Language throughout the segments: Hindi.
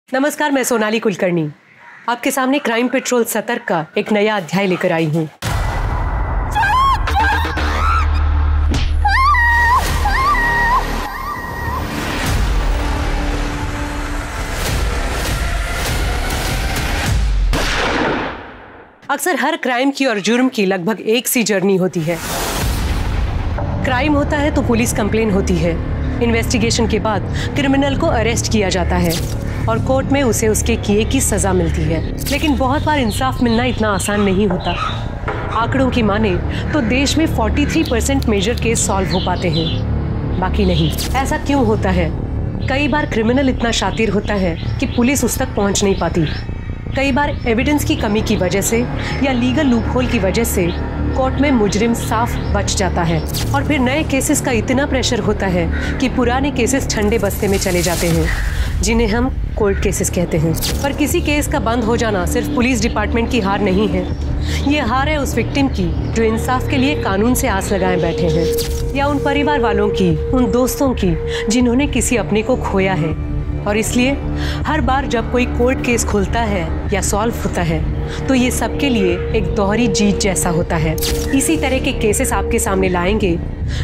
नमस्कार, मैं सोनाली कुलकर्णी आपके सामने क्राइम पेट्रोल सतर्क का एक नया अध्याय लेकर आई हूँ। अक्सर हर क्राइम की और जुर्म की लगभग एक सी जर्नी होती है। क्राइम होता है तो पुलिस कंप्लेन होती है, इन्वेस्टिगेशन के बाद क्रिमिनल को अरेस्ट किया जाता है और कोर्ट में उसे उसके किए की सजा मिलती है। लेकिन बहुत बार इंसाफ मिलना इतना आसान नहीं होता। आंकड़ों की माने तो देश में 43% मेजर केस सॉल्व हो पाते हैं, बाकी नहीं। ऐसा क्यों होता है? कई बार क्रिमिनल इतना शातिर होता है कि पुलिस उस तक पहुंच नहीं पाती। कई बार एविडेंस की कमी की वजह से या लीगल लूपहोल की वजह से कोर्ट में मुजरिम साफ बच जाता है और फिर नए केसेस का इतना प्रेशर होता है कि पुराने केसेस ठंडे बस्ते में चले जाते हैं, जिन्हें हम कोल्ड केसेस कहते हैं। पर किसी केस का बंद हो जाना सिर्फ पुलिस डिपार्टमेंट की हार नहीं है, ये हार है उस विक्टिम की जो इंसाफ के लिए कानून से आस लगाए बैठे हैं, या उन परिवार वालों की, उन दोस्तों की जिन्होंने किसी अपने को खोया है। और इसलिए हर बार जब कोई कोर्ट केस खुलता है या सॉल्व होता है तो ये सबके लिए एक दोहरी जीत जैसा होता है। इसी तरह के केसेस आपके सामने लाएंगे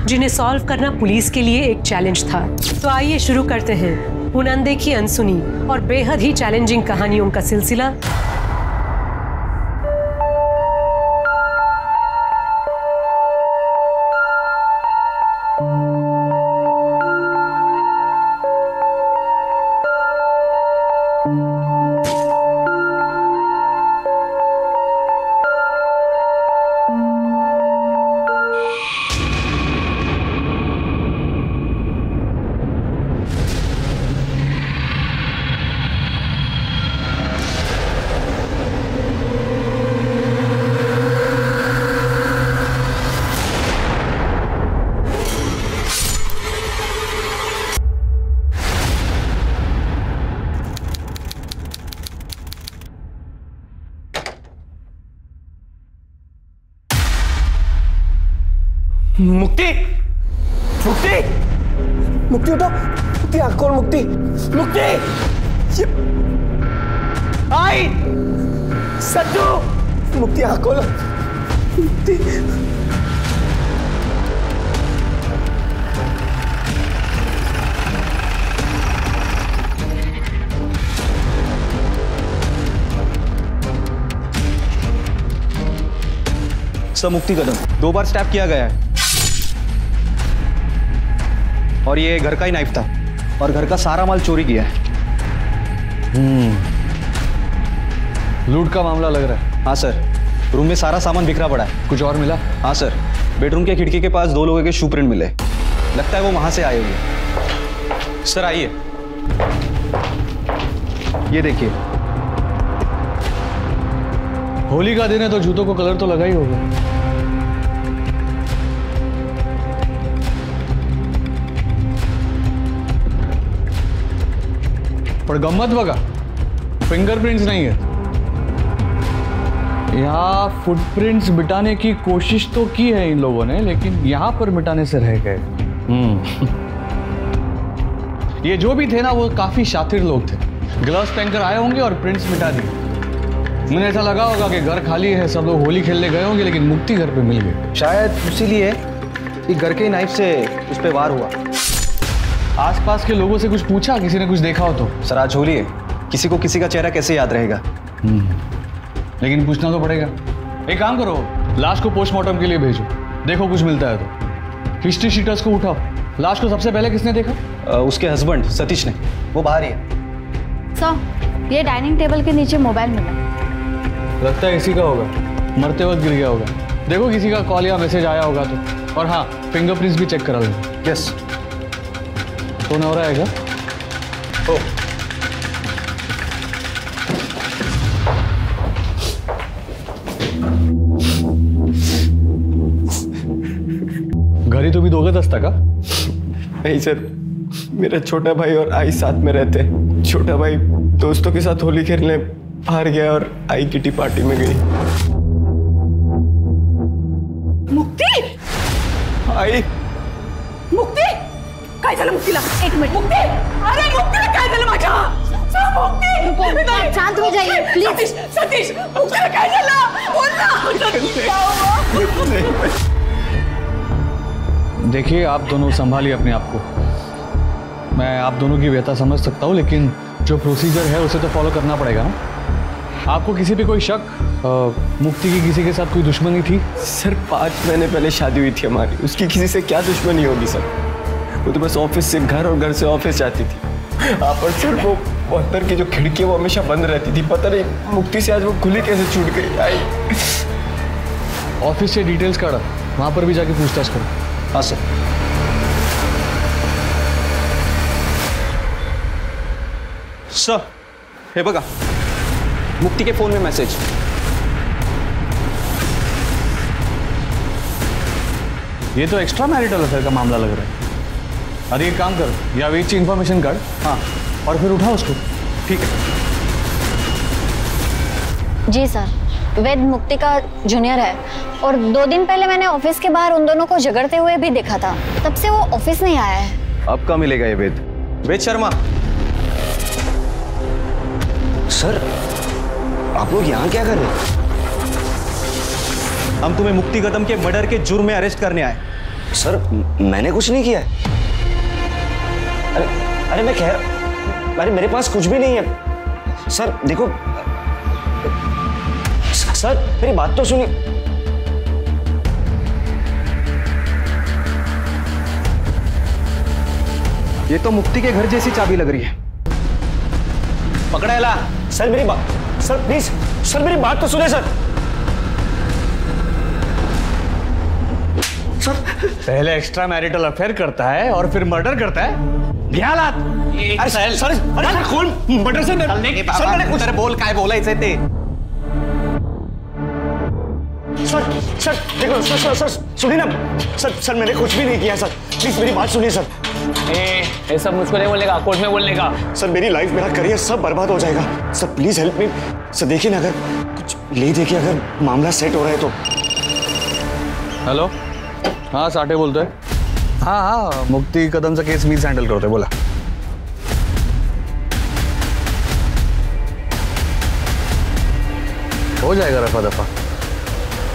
जिन्हें सॉल्व करना पुलिस के लिए एक चैलेंज था। तो आइए शुरू करते हैं उन अनदेखी, अनसुनी और बेहद ही चैलेंजिंग कहानियों का सिलसिला। मुक्ति, मुक्ति, मुक्ति उठो, मुक्ति आँख खोल, मुक्ति, मुक्ति, आई, सज्जू, मुक्ति आँख खोलो, मुक्ति। सर, मुक्ति कदम 2 बार स्टैप किया गया है और ये घर का ही नाइफ था और घर का सारा माल चोरी किया है। लूट का मामला लग रहा है। हाँ सर, रूम में सारा सामान बिखरा पड़ा है। कुछ और मिला? हाँ सर, बेडरूम के खिड़की के पास 2 लोगों के शू प्रिंट मिले, लगता है वो वहां से आए होंगे। सर आइए, ये देखिए। होली का दिन है तो जूतों को कलर तो लगा ही होगा। पर गम्मत बगा, फिंगरप्रिंट्स नहीं है। यहाँ फुटप्रिंट्स मिटाने की कोशिश तो की है इन लोगों ने, लेकिन यहाँ पर मिटाने से रह गए। ये जो भी थे ना, वो काफी शातिर लोग थे। ग्लव्स पहनकर आए होंगे और प्रिंट्स मिटा दिए। मुझे ऐसा लगा होगा कि घर खाली है, सब लोग होली खेलने गए होंगे, लेकिन मुक्ति घर पे मिल गई। शायद इसीलिए कि घर के नाइफ से उस पर वार हुआ। आसपास के लोगों से कुछ पूछा? किसी ने कुछ देखा हो तो? सर आज होली है, किसी को किसी का चेहरा कैसे याद रहेगा? लेकिन पूछना तो पड़ेगा। एक काम करो, लाश को पोस्टमार्टम के लिए भेजो, देखो कुछ मिलता है तो। हिस्ट्री शीटर्स को उठाओ। लाश को सबसे पहले किसने देखा? उसके हस्बैंड सतीश ने, वो बाहर ही है। सर, ये डाइनिंग टेबल के नीचे मोबाइल मिला। लगता है इसी का होगा, मरते वक्त गिर गया होगा। देखो किसी का कॉल या मैसेज आया होगा तो। और हाँ, फिंगरप्रिंट्स भी चेक करा लो। यस। तो न हो रहा है क्या? घर ही तो भी 2 गज दस्ता का? नहीं सर, मेरा छोटा भाई और आई साथ में रहते हैं। छोटा भाई दोस्तों के साथ होली खेलने बाहर गया और आई किटी पार्टी में गई। मुक्ति! आई! मुक्ती! काय झालं मुक्तीला? 1 मिनिट. मुक्ती! अरे मुक्तीला काय झालं माझ्या? मुक्ती! प्लीज सतीश मुक्ति क्या चला बोलना क्या हुआ। देखिए आप दोनों संभालिए अपने आप को। मैं आप दोनों की व्यथा समझ सकता हूँ, लेकिन जो प्रोसीजर है उसे तो फॉलो करना पड़ेगा ना। आपको किसी पे कोई शक, मुक्ति की किसी के साथ कोई दुश्मनी थी? सर 5 महीने पहले शादी हुई थी हमारी, उसकी किसी से क्या दुश्मनी होगी सर? वो तो बस ऑफिस से घर और घर से ऑफिस जाती थी। पर सर वो अंदर की जो खिड़की वो हमेशा बंद रहती थी, पता नहीं मुक्ति से आज वो खुली कैसे छूट गई। आई ऑफिस से डिटेल्स काढ़ा, वहाँ पर भी जाके पूछताछ करो। हाँ सर। सर हे बघा, मुक्ति के फोन में मैसेज। ये तो एक्स्ट्रा मैरिटल अफेयर का मामला लग रहा है। अरे एक काम कर, या वेद की इंफॉर्मेशन काढ़, हाँ, और फिर उठा उसको। ठीक है। जी सर, वेद मुक्ति का जूनियर है और 2 दिन पहले मैंने ऑफिस के बाहर उन दोनों को झगड़ते हुए भी देखा था। तब से वो ऑफिस नहीं आया है। अब कहाँ मिलेगा ये वेद? वेद शर्मा। सर आप लोग यहाँ क्या कर रहे हैं? हम तुम्हें मुक्ति कदम के मर्डर के जुर्म में अरेस्ट करने आए। सर मैंने कुछ नहीं किया है। अरे मैं कह, अरे मेरे पास कुछ भी नहीं है। सर देखो, सर मेरी बात तो सुनिए। ये तो मुक्ति के घर जैसी चाबी लग रही है। पकड़ा ला। सर मेरी बात, सर प्लीज, सर मेरी बात तो सुने सर। पहले एक्स्ट्रा मैरिटल अफेयर करता है और फिर मर्डर करता है। ध्यान। सर कौन मर्डर से? सर मैंने कुछ बोल काय बोला इसे ते। सर देखो, सर सुनिए ना। सर मैंने कुछ भी नहीं किया सर, प्लीज मेरी बात सुनिए सर। ये सब मुझको नहीं बोलने का, कोर्ट में बोलने का। सर मेरी लाइफ, मेरा करियर सब बर्बाद हो जाएगा। Sir please help me. Sir देखिए ना, अगर कुछ ले देखिए, अगर मामला सेट हो रहा है तो। हेलो, हाँ साठे बोलते हैं। हाँ, मुक्ति कदम से केस मीज हैंडल करते, बोला। हो जाएगा रफा दफा,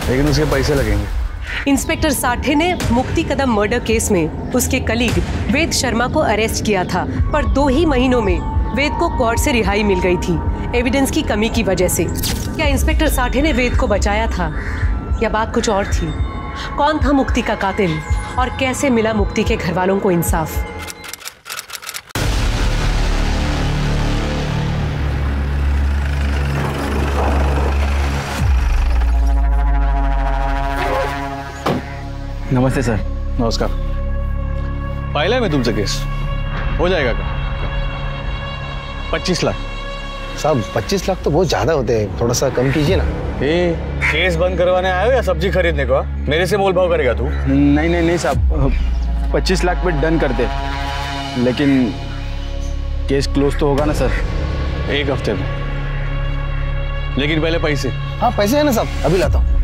लेकिन उसके पैसे लगेंगे। इंस्पेक्टर साठे ने मुक्ति कदम मर्डर केस में उसके कलीग वेद शर्मा को अरेस्ट किया था, पर 2 ही महीनों में वेद को कोर्ट से रिहाई मिल गई थी, एविडेंस की कमी की वजह से। क्या इंस्पेक्टर साठे ने वेद को बचाया था या बात कुछ और थी? कौन था मुक्ति का कातिल और कैसे मिला मुक्ति के घर वालों को इंसाफ? नमस्ते सर। नमस्कार। पहले में तुमसे केस हो जाएगा क्या? 25 लाख। साहब 25 लाख तो बहुत ज्यादा होते हैं, थोड़ा सा कम कीजिए ना। केस बंद करवाने आए हो या सब्जी खरीदने को? मेरे से मोल भाव करेगा तू? नहीं साहब, 25 लाख पे डन करते, लेकिन केस क्लोज तो होगा ना सर? 1 हफ्ते में, लेकिन पहले पैसे। हाँ पैसे है ना साहब, अभी लाता हूँ।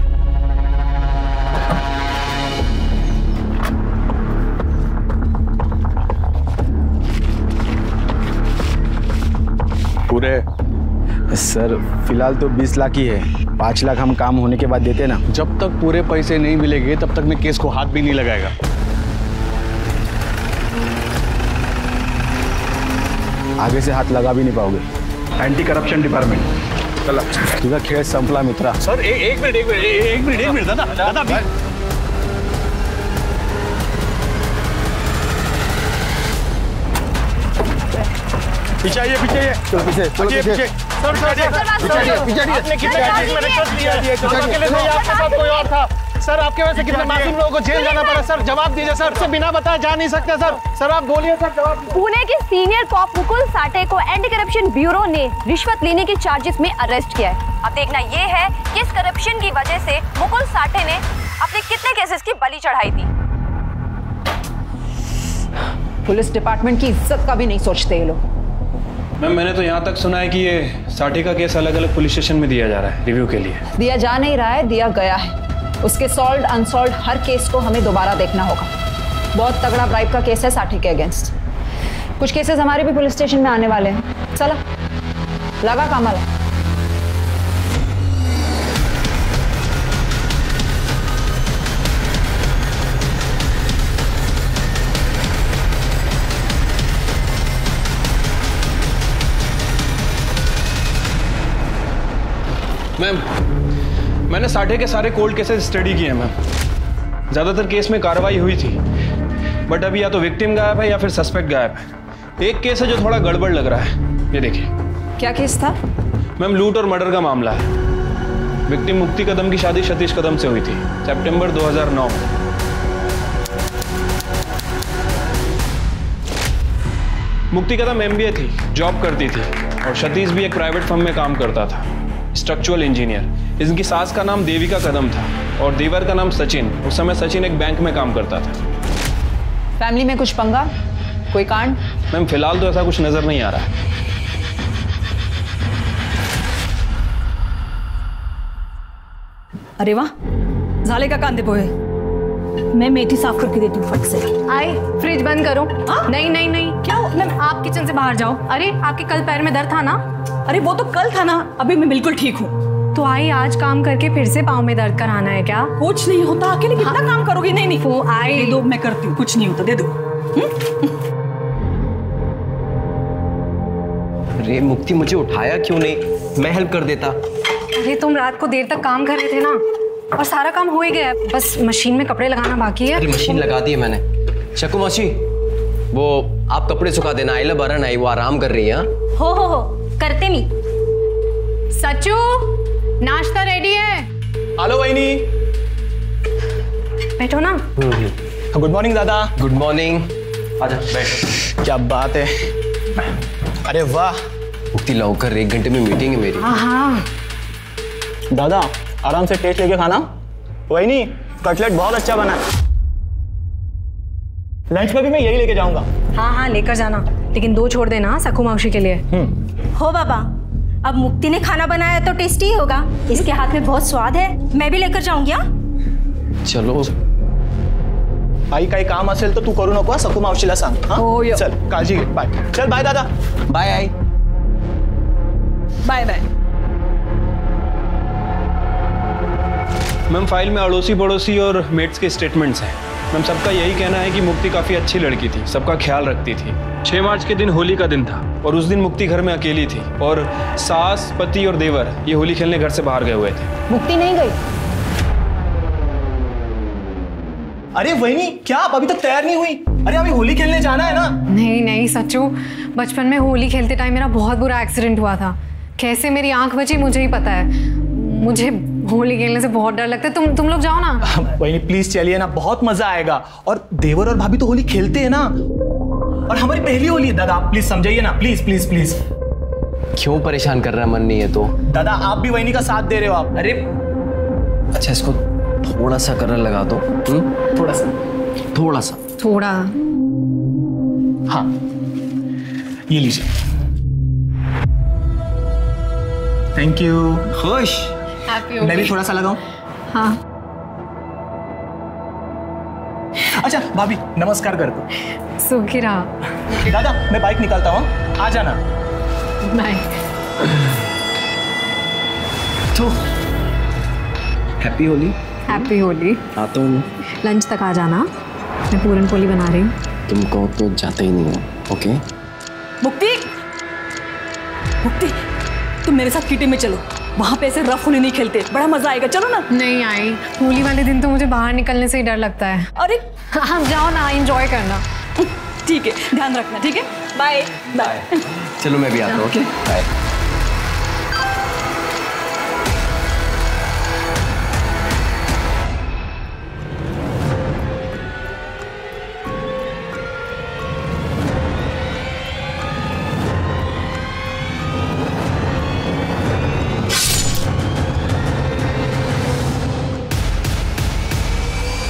पूरे सर फिलहाल तो 20 लाख ही है, 5 लाख हम काम होने के बाद देते ना। जब तक पूरे पैसे नहीं मिलेंगे तब तक मैं केस को हाथ भी नहीं लगाएगा। आगे से हाथ लगा भी नहीं पाओगे। एंटी करप्शन डिपार्टमेंट चला, तुझा खेळ संपला मित्रा। सर एक मिनट दादा पीछे आइए, चलो पीछे। सर आपने कितने लिया? अकेले नहीं, आपके साथ कोई और था? सर आपके वजह से कितने मासूम लोगों को जेल जाना पड़ा। सर जवाब दीजिए सर, से बिना बताए जा नहीं सकते सर। सर आप बोलिए सर, जवाब। पुणे के सीनियर कॉप मुकुल साठे को एंटी करप्शन ब्यूरो ने रिश्वत लेने के चार्जेस में अरेस्ट किया है। अब देखना ये है कि इस करप्शन की वजह से मुकुल साठे ने अपने कितने केसेस की बलि चढ़ाई थी। पुलिस डिपार्टमेंट की इज्जत का भी नहीं सोचते ये लोग। मैम मैंने तो यहाँ तक सुना है कि ये साठे का केस अलग अलग पुलिस स्टेशन में दिया जा रहा है रिव्यू के लिए। दिया जा नहीं रहा है, दिया गया है। उसके सॉल्व अनसॉल्व हर केस को हमें दोबारा देखना होगा। बहुत तगड़ा ब्राइब का केस है साठे के अगेंस्ट। कुछ केसेस हमारे भी पुलिस स्टेशन में आने वाले हैं। चला लगा कामाला। मैम, मैंने साठे के सारे कोल्ड केसेस स्टडी किए हैं मैम। ज़्यादातर केस में कार्रवाई हुई थी, बट अभी या तो विक्टिम गायब है या फिर सस्पेक्ट गायब है। एक केस है जो थोड़ा गड़बड़ लग रहा है, ये देखिए। क्या केस था? मैम, लूट और मर्डर का मामला है। विक्टिम मुक्ति कदम की शादी सतीश कदम से हुई थी सितंबर 2009 में। मुक्ति कदम MBA थी, जॉब करती थी, और सतीश भी एक प्राइवेट फर्म में काम करता था, स्ट्रक्चरल इंजीनियर। इनकी सास का नाम देविका कदम था और देवर का नाम सचिन। उस समय सचिन एक बैंक में काम करता था। फैमिली में कुछ पंगा, कोई कांड? मैम, फिलहाल तो ऐसा कुछ नजर नहीं आ रहा है। अरे वाह, झाले का कांदे पोहे। मैं मेथी साफ करके देती हूँ फट से। आई, फ्रिज बंद करो। नहीं नहीं नहीं, क्या? मैम, आप किचन से बाहर जाओ। अरे, आपके कल पैर में दर्द था ना? अरे वो तो कल था ना, अभी मैं बिल्कुल ठीक हूँ। तो आई, आज काम करके फिर से पाँव में दर्द कराना है क्या? कुछ नहीं होता, अकेले कितना काम करोगी? नहीं नहीं, वो आई, दे दो, मैं करती हूँ, कुछ नहीं होता, दे दो। अरे मुक्ति, मुझे उठाया क्यों नहीं? मैं हेल्प कर देता। अरे तुम रात को देर तक काम कर रहे थे ना, और सारा काम हो ही गया है, बस मशीन में कपड़े लगाना बाकी है। अरे मशीन लगा दी है मैंने। शकु मौसी, वो आप कपड़े सुखा देना। आइला बरन आई, वो आराम कर रही है। हो करते नहीं। सच्चू, नाश्ता रेडी है। हेलो वहीनी, बैठो ना। गुड मॉर्निंग दादा। Good morning. आजा बैठ। क्या बात है। अरे वाह मुक्ति, लौकर 1 घंटे में मीटिंग है मेरी। हाँ दादा, आराम से टेस्ट लेके खाना। वहीनी, कटलेट बहुत अच्छा बना है। लंच में भी मैं यही लेके जाऊंगा। हाँ, लेकर जाना, लेकिन 2 छोड़ देना सकू मौसी के लिए। हो बाबा, अब मुक्ति ने खाना बनाया तो टेस्टी ही होगा। इसके हाथ में बहुत स्वाद है, मैं भी लेकर जाऊंगी। चलो, आई काही काम असेल तर तू करू नको, सकू मावशीला सांग। हो, यो. चल, काळजी घे। बाय। चल बाय दादा। बाय आई। Bye bye. मैम, फाइल में अड़ोसी पड़ोसी और मेट्स के स्टेटमेंट्स हैं। मैम, सबका यही कहना है कि मुक्ति काफ़ी अच्छी लड़की थी, सबका ख्याल रखती थी। 6 मार्च के दिन होली का दिन था और उस दिन मुक्ति घर में अकेली थी और सास, पति और देवर ये होली खेलने घर से बाहर गए हुए थे। मुक्ति नहीं गई? अरे वहीनी, क्या आप अभी तक तैयार नहीं हुई? अरे अभी होली खेलने जाना है ना। नहीं सच्चू, बचपन में होली खेलते टाइम मेरा बहुत बुरा एक्सीडेंट हुआ था। कैसे मेरी आंख बची मुझे ही पता है। मुझे होली खेलने से बहुत डर लगता है। तुम लोग जाओ ना। वहीनी प्लीज चलिए ना, बहुत मजा आएगा। और देवर और भाभी तो होली खेलते हैं ना, और हमारी पहली होली है। दादा आप प्लीज समझाइए ना, प्लीज प्लीज प्लीज। क्यों परेशान कर रहा है? मन नहीं है तो? दादा आप भी वहीनी का साथ दे रहे हो आप। अरे अच्छा, इसको थोड़ा सा कलर लगा दो। थोड़ा सा। थोड़ा। हाँ, ये लीजिए। Thank you. खुश? मैं भी थोड़ा सा लगाऊं? हाँ। अच्छा भाभी, नमस्कार कर दो। सुखी रहा। दादा मैं बाइक निकालता हूँ, आ जाना। बाय। तो हैप्पी होली। हैप्पी होली। आता हूँ। लंच तक आ जाना, मैं पूरन पोली बना रही हूँ। तुम कहो तो जाते ही नहीं हो। ओके। मुक्ति, तुम मेरे साथ किटी में चलो, वहां पे ऐसे रफ होली नहीं खेलते, बड़ा मजा आएगा। चलो ना। नहीं आई, होली वाले दिन तो मुझे बाहर निकलने से ही डर लगता है। अरे हम जाओ ना, एंजॉय करना। ठीक है, ध्यान रखना। ठीक है, बाय बाय। चलो मैं भी आता हूँ। Okay bye.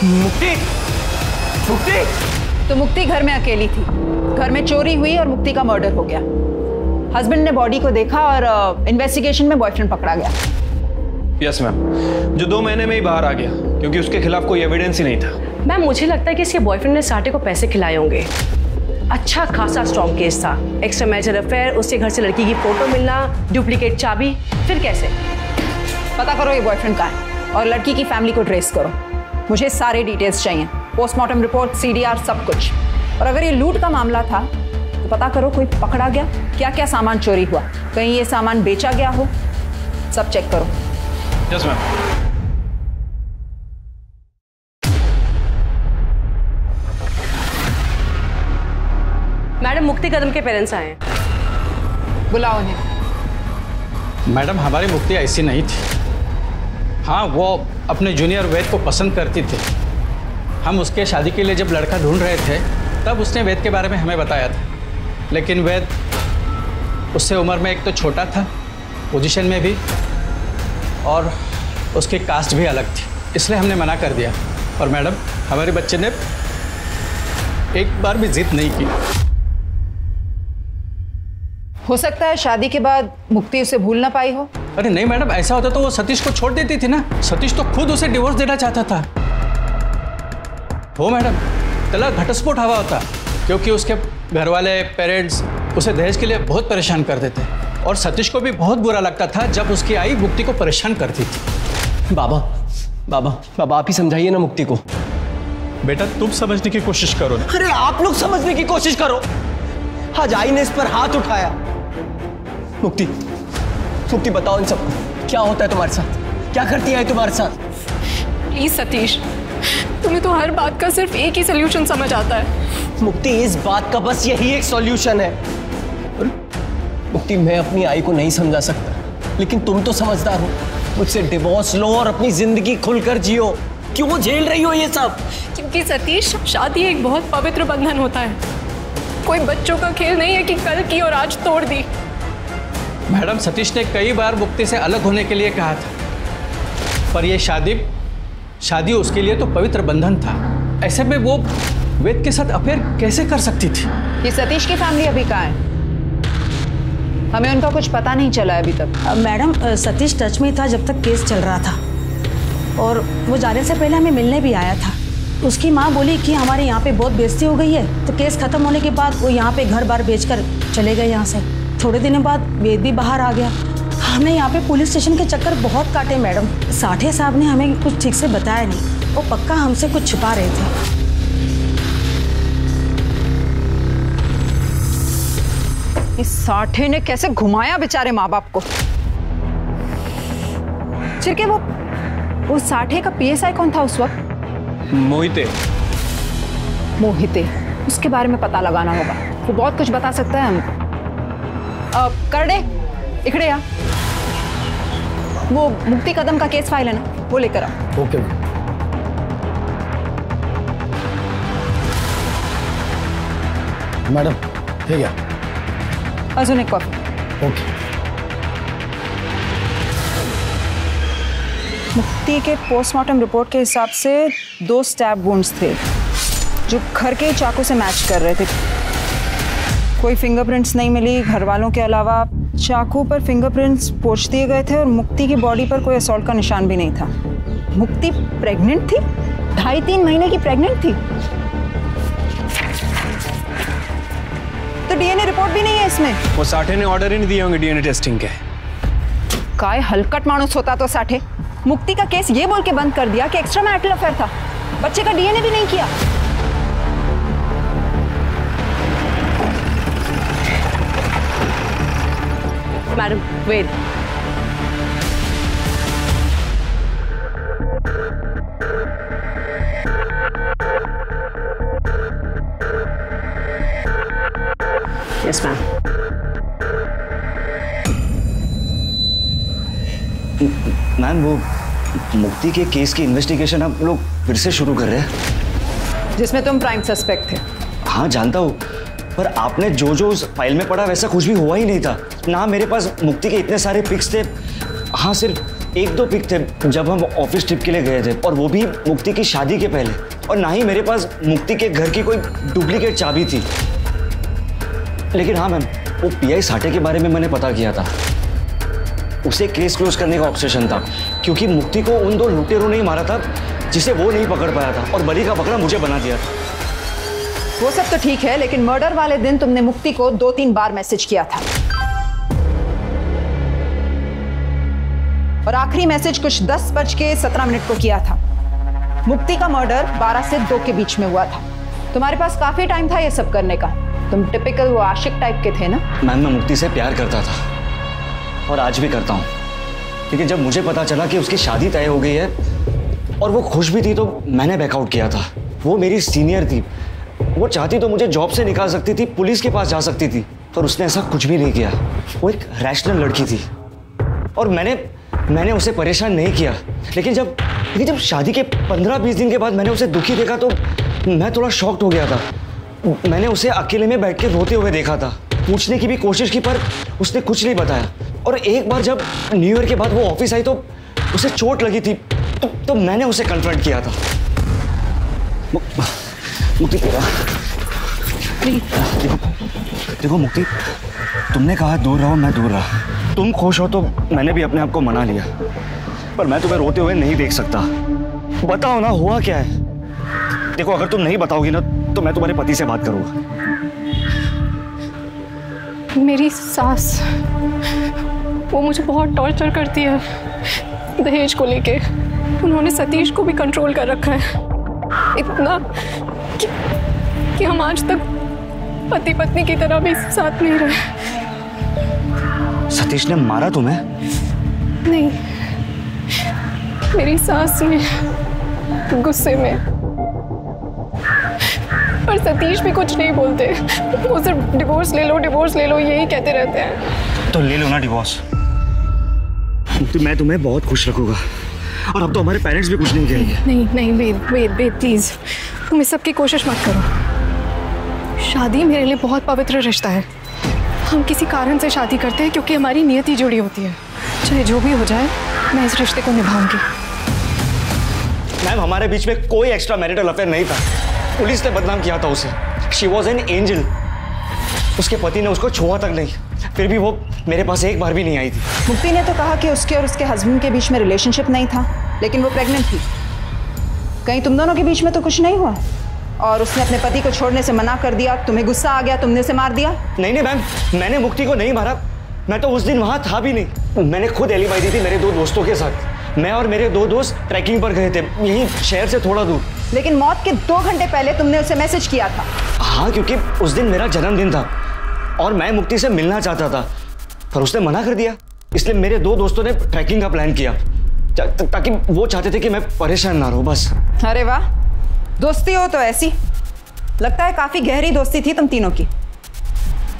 मुक्ति तो मुक्ति घर में अकेली थी। घर में चोरी हुई और मुक्ति का मर्डर हो गया। हस्बैंड ने बॉडी को देखा और इन्वेस्टिगेशन में बॉयफ्रेंड पकड़ा गया। यस मैम, जो 2 महीने में ही बाहर आ गया क्योंकि उसके खिलाफ कोई एविडेंस ही नहीं था। मैम, मुझे लगता है कि इसके बॉयफ्रेंड ने साटे को पैसे खिलाए होंगे। अच्छा खासा स्ट्रॉन्ग केस था। एक्स्ट्रा मैरिटल अफेयर, उसके घर से लड़की की फोटो मिलना, डुप्लीकेट चाबी। फिर कैसे? पता करो ये बॉयफ्रेंड कहाँ है और लड़की की फैमिली को ट्रेस करो। मुझे सारे डिटेल्स चाहिए, पोस्टमार्टम रिपोर्ट, CDR, सब कुछ। और अगर ये लूट का मामला था तो पता करो कोई पकड़ा गया, क्या क्या सामान चोरी हुआ, कहीं ये सामान बेचा गया हो, सब चेक करो। Yes ma'am. मैडम, मुक्ति कदम के पेरेंट्स आए हैं। बुलाओ उन्हें। मैडम, हमारी मुक्ति ऐसी नहीं थी। हाँ, वो अपने जूनियर वेद को पसंद करती थी। हम उसके शादी के लिए जब लड़का ढूंढ रहे थे तब उसने वेद के बारे में हमें बताया था, लेकिन वेद उससे उम्र में एक तो छोटा था, पोजीशन में भी, और उसकी कास्ट भी अलग थी, इसलिए हमने मना कर दिया। और मैडम, हमारे बच्चे ने एक बार भी जिद नहीं की। हो सकता है शादी के बाद मुक्ति उसे भूल ना पाई हो। अरे नहीं मैडम, ऐसा होता तो वो सतीश को छोड़ देती थी ना। सतीश तो खुद उसे डिवोर्स देना चाहता था। हो मैडम, तला घटस्फोट हवा होता, क्योंकि उसके घर वाले पेरेंट्स उसे दहेज के लिए बहुत परेशान करते थे, और सतीश को भी बहुत बुरा लगता था जब उसकी आई मुक्ति को परेशान करती थी। बाबा बाबा बाबा, आप ही समझाइए ना मुक्ति को। बेटा, तुम समझने की कोशिश करो ना। अरे आप लोग समझने की कोशिश करो। आज आई ने इस पर हाथ उठाया। मुक्ति, मुक्ति बताओ इन सबको, क्या होता है तुम्हारे साथ? क्या करती है तुम्हारे साथ? प्लीज सतीश, तुम्हें तो हर बात का सिर्फ एक ही सलूशन समझ आता है। मुक्ति, इस बात का बस यही एक सॉल्यूशन है। मुक्ति, मैं अपनी आई को नहीं समझा सकता, लेकिन तुम तो समझदार हो। मुझसे डिवोर्स लो और अपनी जिंदगी खुलकर जियो। क्यों झेल रही हो ये सब? क्योंकि सतीश, शादी एक बहुत पवित्र बंधन होता है। कोई बच्चों का खेल नहीं है कि कल की और आज तोड़ दी। मैडम, सतीश ने कई बार मुक्ति से अलग होने के लिए कहा था, पर यह शादी उसके लिए तो पवित्र बंधन था। ऐसे में वो वेद के साथ अफेयर कैसे कर सकती थी? ये सतीश की फैमिली अभी कहाँ है? हमें उनका कुछ पता नहीं चला है अभी तक। मैडम, सतीश टच में था जब तक केस चल रहा था, और वो जाने से पहले हमें मिलने भी आया था। उसकी माँ बोली कि हमारे यहाँ पे बहुत बेइज्जती हो गई है, तो केस खत्म होने के बाद वो यहाँ पे घर बार बेचकर चले गए यहाँ से। थोड़े दिनों बाद वेद भी बाहर आ गया। हमने यहाँ पे पुलिस स्टेशन के चक्कर बहुत काटे मैडम। साठे साहब ने हमें कुछ ठीक से बताया नहीं, वो पक्का हमसे कुछ छुपा रहे थे। इस साठे ने कैसे घुमाया बेचारे माँ बाप को। चिरके, वो साठे का पीएसआई कौन था उस वक्त? मोहिते। मोहिते, उसके बारे में पता लगाना होगा। वो बहुत कुछ बता सकता है हमको। करडे, इकड़े आ। वो मुक्ति कदम का केस फाइल है ना, वो लेकर आओ। ओके मैडम, ठीक है। अजून एक कॉफी। ओके। मुक्ति के पोस्टमार्टम रिपोर्ट के हिसाब से 2 स्टैब वुंड्स थे जो घर के चाकू से मैच कर रहे थे। कोई फिंगरप्रिंट्स नहीं मिली घर वालों के अलावा। चाकू पर फिंगरप्रिंट्स पोंछ दिए गए थे और मुक्ति की बॉडी पर कोई असॉल्ट का निशान भी नहीं था। मुक्ति प्रेग्नेंट थी, 2.5-3 महीने की प्रेग्नेंट थी। तो डीएनए रिपोर्ट भी नहीं है इसमें। वो साठे ने ऑर्डर ही नहीं दिए होंगे डीएनए टेस्टिंग के। काय हलकट मानुस होता तो साठे। मुक्ति का केस ये बोल के बंद कर दिया कि एक्स्ट्रा मैरिटल अफेयर था, बच्चे का डीएनए भी नहीं किया। Madam, Ved. Yes ma'am. Ma'am, वो मुक्ति के केस की इन्वेस्टिगेशन आप लोग फिर से शुरू कर रहे हैं, जिसमें तुम प्राइम सस्पेक्ट थे। हाँ जानता हूँ, पर आपने जो जो उस फाइल में पढ़ा वैसा कुछ भी हुआ ही नहीं था ना। मेरे पास मुक्ति के इतने सारे पिक्स थे। हाँ, सिर्फ 1-2 पिक थे जब हम ऑफिस ट्रिप के लिए गए थे, और वो भी मुक्ति की शादी के पहले। और ना ही मेरे पास मुक्ति के घर की कोई डुप्लीकेट चाबी थी। लेकिन हाँ मैम, वो पीआई साठे के बारे में मैंने पता किया था। उसे केस क्लोज करने का ऑब्सेशन था, क्योंकि मुक्ति को उन 2 लुटेरों ने ही मारा था जिसे वो नहीं पकड़ पाया था, और बलि का बकरा मुझे बना दिया था। वो सब तो ठीक है, लेकिन मर्डर वाले दिन तुमने मुक्ति को 2-3 बार मैसेज किया था, और आखिरी मैसेज कुछ 10:17 को किया था। मुक्ति का मर्डर 12 से 2 के बीच में हुआ था। तुम्हारे पास काफी टाइम था ये सब करने का। तुम टिपिकल वो आशिक टाइप के थे ना। मैम, मैं मुक्ति से प्यार करता था और आज भी करता हूँ, लेकिन जब मुझे पता चला कि उसकी शादी तय हो गई है और वो खुश भी थी तो मैंने बैकआउट किया था। वो मेरी सीनियर थी, वो चाहती तो मुझे जॉब से निकाल सकती थी, पुलिस के पास जा सकती थी, पर उसने ऐसा कुछ भी नहीं किया। वो एक रैशनल लड़की थी और मैंने उसे परेशान नहीं किया। लेकिन जब शादी के 15-20 दिन के बाद मैंने उसे दुखी देखा तो मैं थोड़ा शॉक्ड हो गया था। मैंने उसे अकेले में बैठ के रोते हुए देखा था, पूछने की भी कोशिश की पर उसने कुछ नहीं बताया। और एक बार जब न्यू ईयर के बाद वो ऑफिस आई तो उसे चोट लगी थी, तो मैंने उसे कन्फ्रंट किया था। मुक्ति देखो मुक्ति, तुमने कहा दूर रहो, मैं दूर रहा। तुम खुश हो तो मैंने भी अपने आप को मना लिया, पर मैं तुम्हें रोते हुए नहीं देख सकता। बताओ ना, हुआ क्या है? देखो, अगर तुम नहीं बताओगी ना तो मैं तुम्हारे पति से बात करूंगा। मेरी सास, वो मुझे बहुत टॉर्चर करती है दहेज को लेके। उन्होंने सतीश को भी कंट्रोल कर रखा है, इतना कि हम आज तक पति पत्नी की तरह भी साथ नहीं रहे। सतीश ने मारा तुम्हें? नहीं, मेरी सास ने गुस्से में। पर सतीश भी कुछ नहीं बोलते, वो सिर्फ डिवोर्स ले लो, डिवोर्स ले लो यही कहते रहते हैं। तो ले लो ना डिवोर्स। मैं तुम्हें बहुत खुश रखूंगा और अब तो हमारे पेरेंट्स भी कुछ नहीं कहेंगे। नहीं वेद प्लीज, तुम इस सब की कोशिश मत करो। शादी मेरे लिए बहुत पवित्र रिश्ता है। हम किसी कारण से शादी करते हैं क्योंकि हमारी नियति जुड़ी होती है। चाहे जो भी हो जाए, मैं इस रिश्ते को निभाऊंगी। मैम, हमारे बीच में कोई एक्स्ट्रा मैरिटल अफेयर नहीं था। पुलिस ने बदनाम किया था उसे। She was an angel. उसके पति ने उसको छुआ तक नहीं, फिर भी वो मेरे पास एक बार भी नहीं आई थी। मुक्ति ने तो कहा कि उसके और उसके हस्बैंड के बीच में रिलेशनशिप नहीं था, लेकिन वो प्रेग्नेंट थी। कहीं तुम दोनों के बीच में तो कुछ नहीं हुआ? और उसने अपने पति को छोड़ने से मना कर दिया, तुम्हें गुस्सा आ गया, तुमने उसे मार दिया? नहीं मैम, मैंने मुक्ति को नहीं मारा। मैं तो उस दिन वहां था भी नहीं। मैंने खुद एलिबाई दी थी मेरे 2 दोस्तों के साथ। मैं और मेरे 2 दोस्त ट्रैकिंग पर गए थे, यहीं शहर से थोड़ा दूर। लेकिन मौत के 2 घंटे पहले तुमने उसे मैसेज किया था। हाँ, क्योंकि उस दिन मेरा जन्मदिन था और मैं मुक्ति से मिलना चाहता था, पर उसने मना कर दिया। इसलिए मेरे 2 दोस्तों ने ट्रैकिंग का प्लान किया, ताकि वो चाहते थे कि मैं परेशान ना रहूं बस। अरे वाह, दोस्ती हो तो ऐसी। लगता है काफी गहरी दोस्ती थी तुम तीनों की।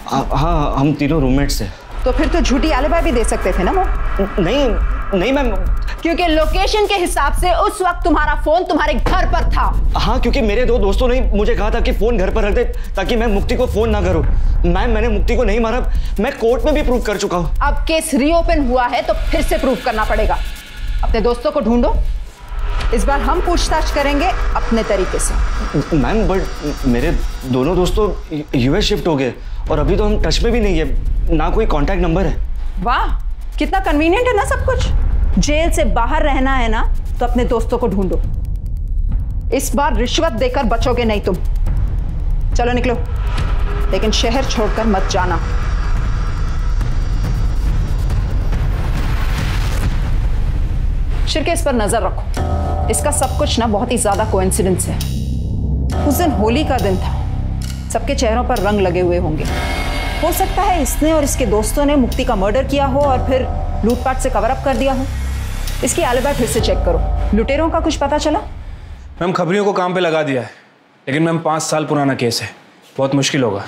हाँ, हम तीनों रूममेट्स थे। तो फिर तो झूठी एलिबाई भी दे सकते थे ना वो? नहीं मैम, क्योंकि लोकेशन के हिसाब से उस वक्त तुम्हारा फोन तुम्हारे घर पर था। हाँ, क्योंकि मेरे 2 दोस्तों ने मुझे कहा था कि फोन घर पर रख दे ताकि मैं मुक्ति को फोन ना करूं। मैम, मैंने मुक्ति को नहीं मारा, मैं कोर्ट में भी प्रूव कर चुका हूँ। अब केस रीओपन हुआ है तो फिर से प्रूव करना पड़ेगा। अपने दोस्तों को ढूंढो, इस बार हम पूछताछ करेंगे अपने तरीके से। मैम, बट मेरे दोनों दोस्तों यूएस शिफ्ट हो गए और अभी तो हम टच में भी नहीं है, ना कोई कांटेक्ट नंबर है। वाह, कितना कन्वीनियंट है ना सब कुछ। जेल से बाहर रहना है ना तो अपने दोस्तों को ढूंढो। इस बार रिश्वत देकर बचोगे नहीं तुम। चलो निकलो, लेकिन शहर छोड़कर मत जाना। शिरके, इस पर नजर रखो। इसका सब कुछ ना बहुत ही ज्यादा कोइंसिडेंस है। उस दिन होली का दिन था, सबके चेहरों पर रंग लगे हुए होंगे। हो सकता है इसने और इसके दोस्तों ने मुक्ति का मर्डर किया हो और फिर लूटपाट से कवर अप कर दिया हो। इसकी एलिबाई फिर से चेक करो। लुटेरों का कुछ पता चला? मैम, खबरियों को काम पे लगा दिया है, लेकिन मैम 5 साल पुराना केस है, बहुत मुश्किल होगा।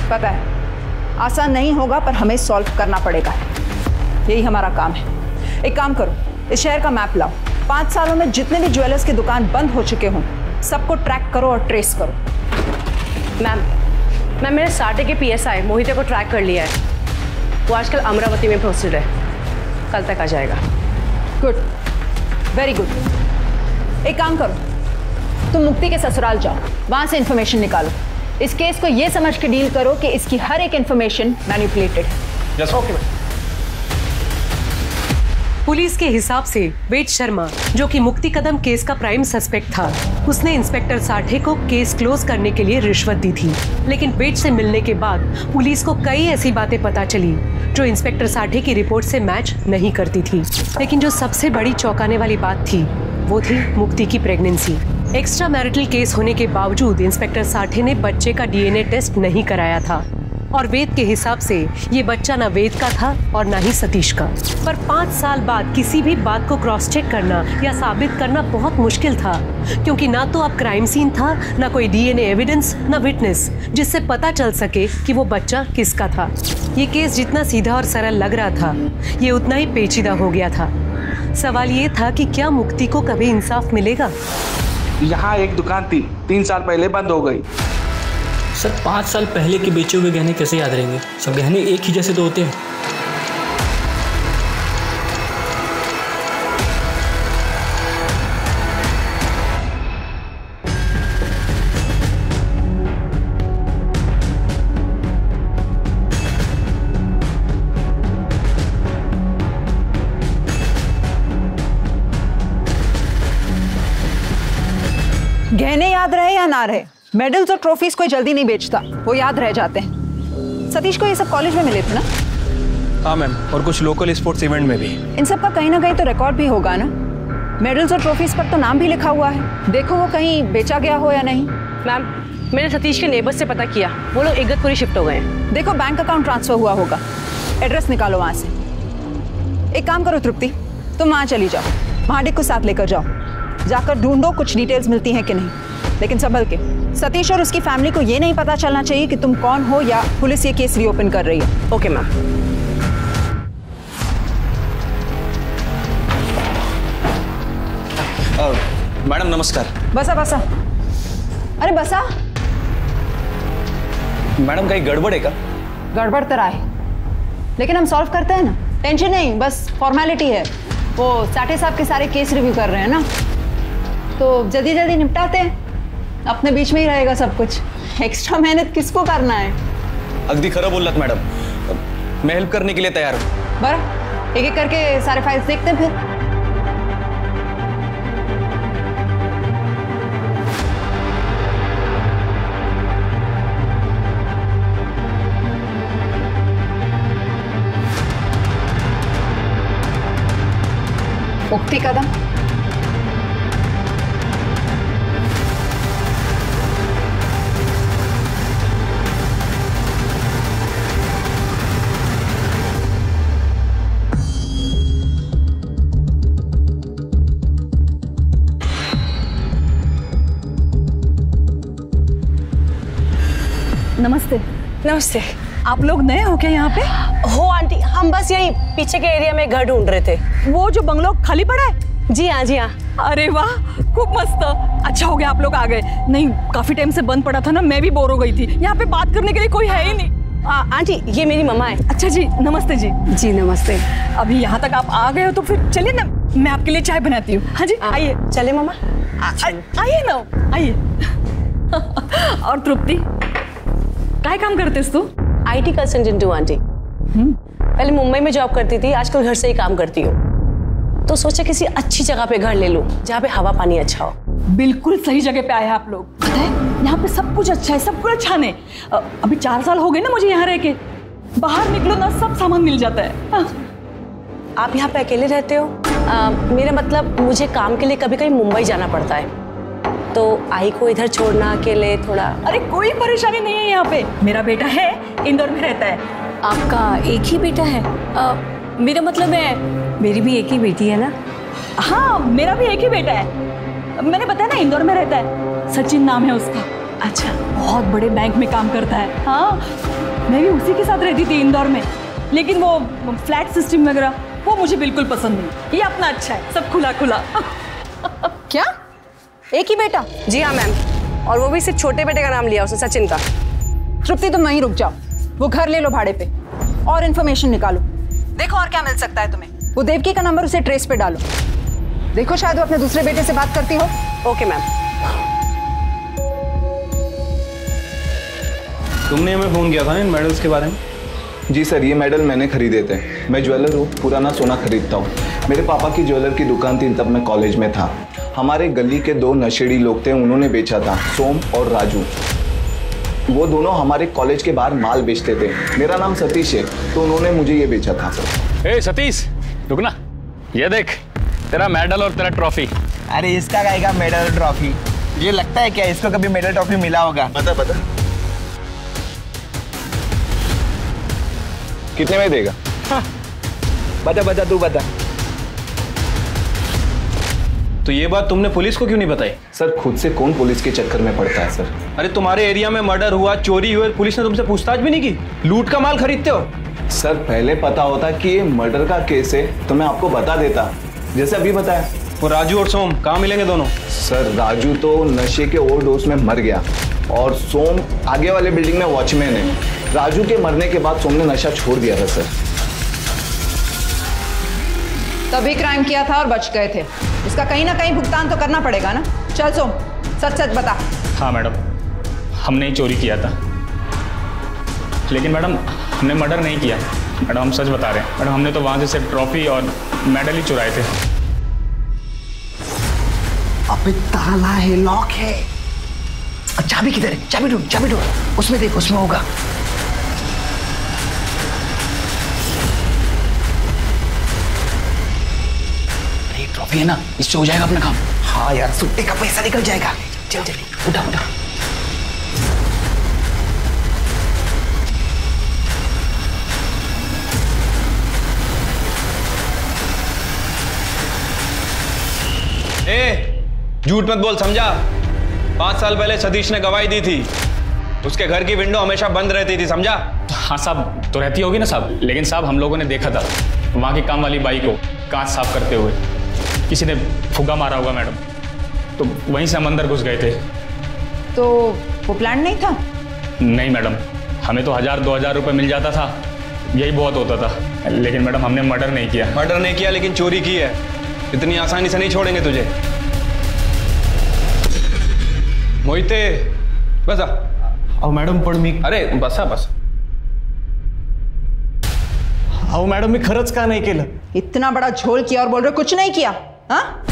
पता है, आसान नहीं होगा, पर हमें सॉल्व करना पड़ेगा। यही हमारा काम है। एक काम करो, इस शहर का मैप लाओ। 5 सालों में जितने भी ज्वेलर्स की दुकान बंद हो चुके हों, सबको ट्रैक करो और ट्रेस करो। मैम, मैंने साटे के PSI मोहिते को ट्रैक कर लिया है। वो आजकल अमरावती में पोस्टेड है, कल तक आ जाएगा। Good, very good. एक काम करो, तुम मुक्ति के ससुराल जाओ, वहां से इंफॉर्मेशन निकालो। इस केस को ये समझ के डील करो कि इसकी हर एक इंफॉर्मेशन मैनिपुलेटेड है। Yes, okay. पुलिस के हिसाब से वेद शर्मा, जो कि मुक्ति कदम केस का प्राइम सस्पेक्ट था, उसने इंस्पेक्टर साठे को केस क्लोज करने के लिए रिश्वत दी थी। लेकिन वेद से मिलने के बाद पुलिस को कई ऐसी बातें पता चली जो इंस्पेक्टर साठे की रिपोर्ट से मैच नहीं करती थी। लेकिन जो सबसे बड़ी चौंकाने वाली बात थी, वो थी मुक्ति की प्रेगनेंसी। एक्स्ट्रा मैरिटल केस होने के बावजूद इंस्पेक्टर साठे ने बच्चे का DNA टेस्ट नहीं कराया था। और वेद के हिसाब से ये बच्चा ना वेद का था और ना ही सतीश का। पर 5 साल बाद किसी भी बात को क्रॉस चेक करना या साबित करना बहुत मुश्किल था, क्योंकि ना तो अब क्राइम सीन था, ना कोई डीएनए एविडेंस, ना विटनेस जिससे पता चल सके कि वो बच्चा किसका था। ये केस जितना सीधा और सरल लग रहा था, ये उतना ही पेचीदा हो गया था। सवाल ये था कि क्या मुक्ति को कभी इंसाफ मिलेगा? यहाँ एक दुकान थी, 3 साल पहले बंद हो गई। सर 5 साल पहले के बेचे हुए गहने कैसे याद रहेंगे? सब गहने एक ही जैसे तो होते हैं। गहने याद रहे या ना रहे, मेडल्स और ट्रॉफीज कोई जल्दी नहीं बेचता, वो याद रह जाते हैं। सतीश को ये सब कॉलेज में मिले थे ना? हाँ मैम, और कुछ लोकल स्पोर्ट्स इवेंट में भी। इन सब का कहीं ना कहीं तो रिकॉर्ड भी होगा ना? मेडल्स और ट्रॉफीज पर तो नाम भी लिखा हुआ है। देखो वो कहीं बेचा गया हो या नहीं। मैम, मैंने सतीश के नेबर्स से पता किया, वो लोग इगतपुरी शिफ्ट हो गए हैं। देखो बैंक अकाउंट ट्रांसफर हुआ होगा, एड्रेस निकालो वहाँ से। एक काम करो तृप्ति, तुम वहाँ चली जाओ, महाडिक को साथ लेकर जाओ, जाकर ढूंढो कुछ डिटेल्स मिलती हैं कि नहीं, लेकिन संभल के। सतीश और उसकी फैमिली को ये नहीं पता चलना चाहिए कि तुम कौन हो या पुलिस ये केस रीओपन कर रही है। Okay ma'am. मैडम नमस्कार। बसा बसा। अरे बसा। मैडम कहीं गड़बड़ है क्या? गड़बड़ तो है, लेकिन हम सॉल्व करते हैं ना, टेंशन नहीं, बस फॉर्मेलिटी है। वो साठे साहब के सारे केस रिव्यू कर रहे हैं ना, तो जल्दी जल्दी निपटाते हैं, अपने बीच में ही रहेगा सब कुछ। एक्स्ट्रा मेहनत किसको करना है? अगदी खरं बोललात मैडम, मैं हेल्प करने के लिए तैयार हूँ। बरं, एक एक करके सारे फाइल्स देखते हैं फिर। मुक्ति कदम, नमस्ते। नमस्ते। आप लोग नए हो क्या यहाँ पे? हो आंटी, हम बस यही पीछे के एरिया में घर ढूंढ रहे थे। वो जो बंगलो खाली पड़ा है? जी हाँ, जी हाँ। अरे वाह, खूब मस्त। अच्छा हो गया आप लोग आ गए, नहीं काफी टाइम से बंद पड़ा था ना, मैं भी बोर हो गई थी। यहाँ पे बात करने के लिए कोई है ही नहीं। आंटी ये मेरी मम्मा है। अच्छा जी, नमस्ते जी। जी नमस्ते। अभी यहाँ तक आप आ गए हो तो फिर चलिए ना, मैं आपके लिए चाय बनाती हूँ। हाँ जी आइए। चले मम्मा, आइए ना, आइए। और तृप्ति, क्या काम करते तू? IT कंसल्टेंट हूँ आंटी। पहले मुंबई में जॉब करती थी, आजकल घर से ही काम करती हूँ। तो सोचा किसी अच्छी जगह पे घर ले लूँ जहाँ पे हवा पानी अच्छा हो। बिल्कुल सही जगह पे आए हैं आप लोग। पता है यहाँ पे सब कुछ अच्छा है, सब कुछ अच्छा नहीं। अभी 4 साल हो गए ना मुझे यहाँ रह के, बाहर निकलो ना सब सामान मिल जाता है। आप यहाँ पे अकेले रहते हो? मेरा मतलब मुझे काम के लिए कभी कभी मुंबई जाना पड़ता है, तो आई को इधर छोड़ना अकेले थोड़ा। अरे कोई परेशानी नहीं है यहाँ पे, मेरा बेटा है इंदौर में रहता है। आपका एक ही बेटा है? मेरा मतलब है मेरी भी एक ही बेटी है ना। हाँ मेरा भी एक ही बेटा है, मैंने बताया ना इंदौर में रहता है, सचिन नाम है उसका। अच्छा, बहुत बड़े बैंक में काम करता है। हाँ मैं भी उसी के साथ रहती थी इंदौर में, लेकिन वो फ्लैट सिस्टम वगैरह वो मुझे बिल्कुल पसंद नहीं। ये अपना अच्छा है, सब खुला खुला। क्या एक ही बेटा? जी हाँ मैम, और वो भी सिर्फ छोटे बेटे का नाम लिया उसने, सचिन का। तृप्ति तुम वहीं रुक जाओ, वो घर ले लो भाड़े पे और इन्फॉर्मेशन निकालो, देखो और क्या मिल सकता है तुम्हें। वो देवकी का नंबर उसे ट्रेस पे डालो, देखो शायद वो अपने दूसरे बेटे से बात करती हो। Okay ma'am. तुमने हमें फोन किया था ना इन मेडल्स के बारे में? जी सर, ये मेडल मैंने खरीदे थे। मैं ज्वेलर हूँ, पुराना सोना खरीदता हूँ। मेरे पापा की ज्वेलर की दुकान थी, तब मैं कॉलेज में था। हमारे गली के 2 नशेड़ी लोग थे, उन्होंने बेचा था, सोम और राजू। वो दोनों हमारे कॉलेज के बाहर माल बेचते थे। मेरा नाम सतीश है, तो उन्होंने मुझे ये बेचा था सर। ए सतीश रुक ना, ये देख तेरा मेडल और तेरा ट्रॉफी। अरे इसका गाएगा मेडल और ट्रॉफी? ये लगता है क्या इसको कभी मेडल ट्रॉफी मिला होगा? बता बता। कितने में देगा? बता बता, तू बता। तो ये बात तुमने पुलिस को क्यों नहीं बताई? सर खुद से कौन पुलिस के चक्कर में पड़ता है सर? अरे तुम्हारे एरिया में मर्डर हुआ, चोरी हुई, पुलिस ने तुमसे पूछताछ भी नहीं की। लूट का माल खरीदते हो। सर पहले पता होता कि ये मर्डर का केस है तो मैं आपको बता देता, जैसे अभी बताया। वो राजू और सोम कहाँ मिलेंगे दोनों? सर राजू तो नशे के ओवरडोज में मर गया और सोम आगे वाले बिल्डिंग में वॉचमैन है। राजू के मरने के बाद सोम ने नशा छोड़ दिया था सर। तभी क्राइम किया था और बच गए थे। इसका कहीं ना कहीं भुगतान तो करना पड़ेगा ना। चल सोम, सच सच बता। हाँ मैडम, हमने ही चोरी किया था, लेकिन मैडम हमने मर्डर नहीं किया। मैडम हम सच बता रहे हैं। मैडम हमने तो वहाँ से सिर्फ ट्रॉफी और मेडल ही चुराए थे। अबे ताला है, लॉक है। चाबी किधर है? चाबी ढूंढ, चाबी ढूंढ। उसमें देख, उसमें होगा। ये ट्रॉफी है ना, इससे हो जाएगा अपना काम। हाँ यार, सुट्टे का पैसा निकल जाएगा। चल चल, उठा उठा। झूठ मत बोल, समझा? 5 साल पहले सतीश ने गवाही दी थी। उसके घर की विंडो हमेशा बंद रहती थी, समझा? हाँ साहब, तो रहती होगी ना साहब, लेकिन साहब हम लोगों ने देखा था वहाँ की काम वाली बाई को कांच साफ करते हुए। किसी ने फुग्गा मारा होगा मैडम, तो वहीं से हम अंदर घुस गए थे। तो वो प्लान नहीं था? नहीं मैडम, हमें तो 1000-2000 रुपये मिल जाता था, यही बहुत होता था। लेकिन मैडम हमने मर्डर नहीं किया। मर्डर नहीं किया लेकिन चोरी की है। इतनी आसानी से नहीं छोड़ेंगे तुझे। मोहिते बसा। आओ मैडम, पण मी। अरे बसा बसा। आओ मैडम, मी खरंच का नाही केलं? इतना बड़ा झोल किया और बोल रहे कुछ नहीं किया? हाँ,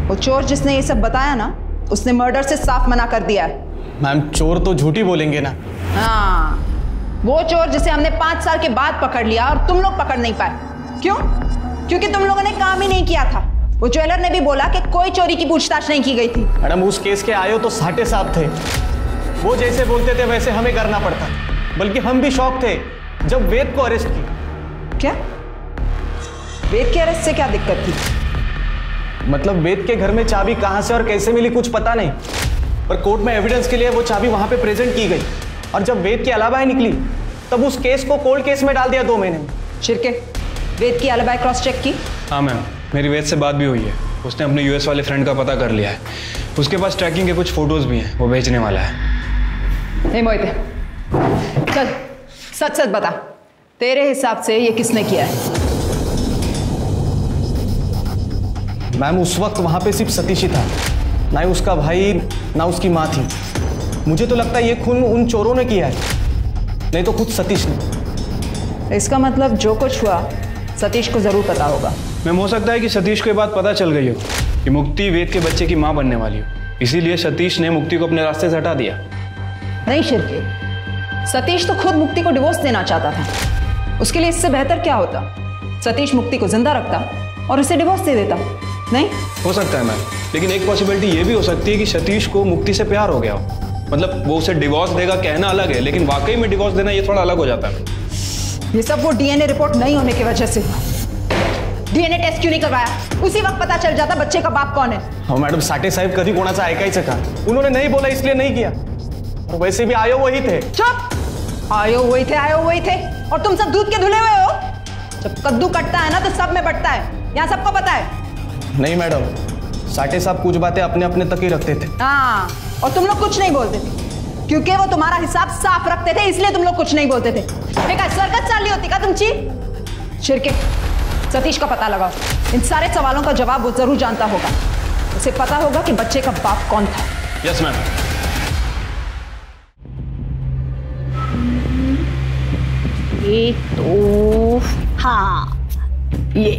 वो चोर जिसने ये सब बताया ना, उसने मर्डर से साफ मना कर दिया है। मैम चोर तो झूठी बोलेंगे ना। हाँ, वो चोर जिसे हमने 5 साल के बाद पकड़ लिया और तुम लोग पकड़ नहीं पाए। क्यों? क्योंकि तुम लोगों ने काम ही नहीं किया था। वो ज्वेलर ने भी बोला कि कोई चोरी की पूछताछ नहीं की गई थी। मैडम उस केस के आयो तो साटे साहब थे। वो जैसे बोलते थे वैसे हमें करना पड़ता। बल्कि हम भी शॉक थे जब वेद को अरेस्ट किया। क्या? वेद के अरेस्ट से क्या दिक्कत थी? मतलब वेद के घर में चाबी कहां से और कैसे मिली कुछ पता नहीं, पर कोर्ट में एविडेंस के लिए वो चाबी वहां पे प्रेजेंट की गई। और जब वेद की अलावा निकली तब उस केस को कोल्ड केस में डाल दिया 2 महीने में। शिरके, वेद की अलावा क्रॉस चेक की? हाँ मैम, मेरी वेद से बात भी हुई है। उसने अपने यूएस वाले फ्रेंड का पता कर लिया है। उसके पास ट्रैकिंग के कुछ फोटोज भी हैं, वो भेजने वाला है। नहीं मोहिते, चल सच सच बता, तेरे हिसाब से ये किसने किया है? मैम उस वक्त वहां पे सिर्फ सतीश ही था, ना ही उसका भाई ना उसकी माँ थी। मुझे तो लगता है ये खून उन चोरों ने किया है, नहीं तो खुद सतीश ने। इसका मतलब जो कुछ हुआ सतीश को जरूर पता होगा। मैम हो सकता है कि सतीश को ये बात पता चल गई हो कि मुक्ति वेद के बच्चे की माँ बनने वाली हो, इसीलिए सतीश ने मुक्ति को अपने रास्ते से हटा दिया। नहीं शिरके, सतीश तो खुद मुक्ति को डिवोर्स देना चाहता था। उसके लिए इससे बेहतर क्या होता? सतीश मुक्ति को जिंदा रखता और उसे डिवोर्स दे देता। नहीं हो सकता है मैम, लेकिन एक पॉसिबिलिटी ये भी हो सकती है कि सतीश को मुक्ति से प्यार हो गया हो। मतलब वो उसे डिवोर्स देगा कहना अलग है, लेकिन वाकई में डिवोर्स देना ये थोड़ा अलग हो जाता है। ये सब वो डीएनए रिपोर्ट नहीं होने की वजह से। डीएनए टेस्ट क्यों नहीं करवाया? उसी वक्त पता चल जाता बच्चे का बाप कौन है। हाँ मैडम, साठे साहेब कभी कोणाचा ऐकायचं का? उन्होंने नहीं बोला इसलिए नहीं किया, और वैसे भी आयो वही थे। चुप! आयो वही थे और तुम सब दूध के धुले हुए हो। जब कद्दू कटता है ना तो सब में बटता है, यहाँ सबको पता है। नहीं मैडम, साठे साहब कुछ बातें अपने अपने तक ही रखते थे। हाँ, और तुम लोग कुछ नहीं बोलते थे क्योंकि वो तुम्हारा हिसाब साफ रखते थे, इसलिए तुम लोग कुछ नहीं बोलते थे। सर्कस चाली होती का तुमची? शिरके, सतीश का पता लगाओ। इन सारे सवालों का जवाब वो जरूर जानता होगा। उसे पता होगा कि बच्चे का बाप कौन था। Yes ma'am. ये तो हाँ, ये।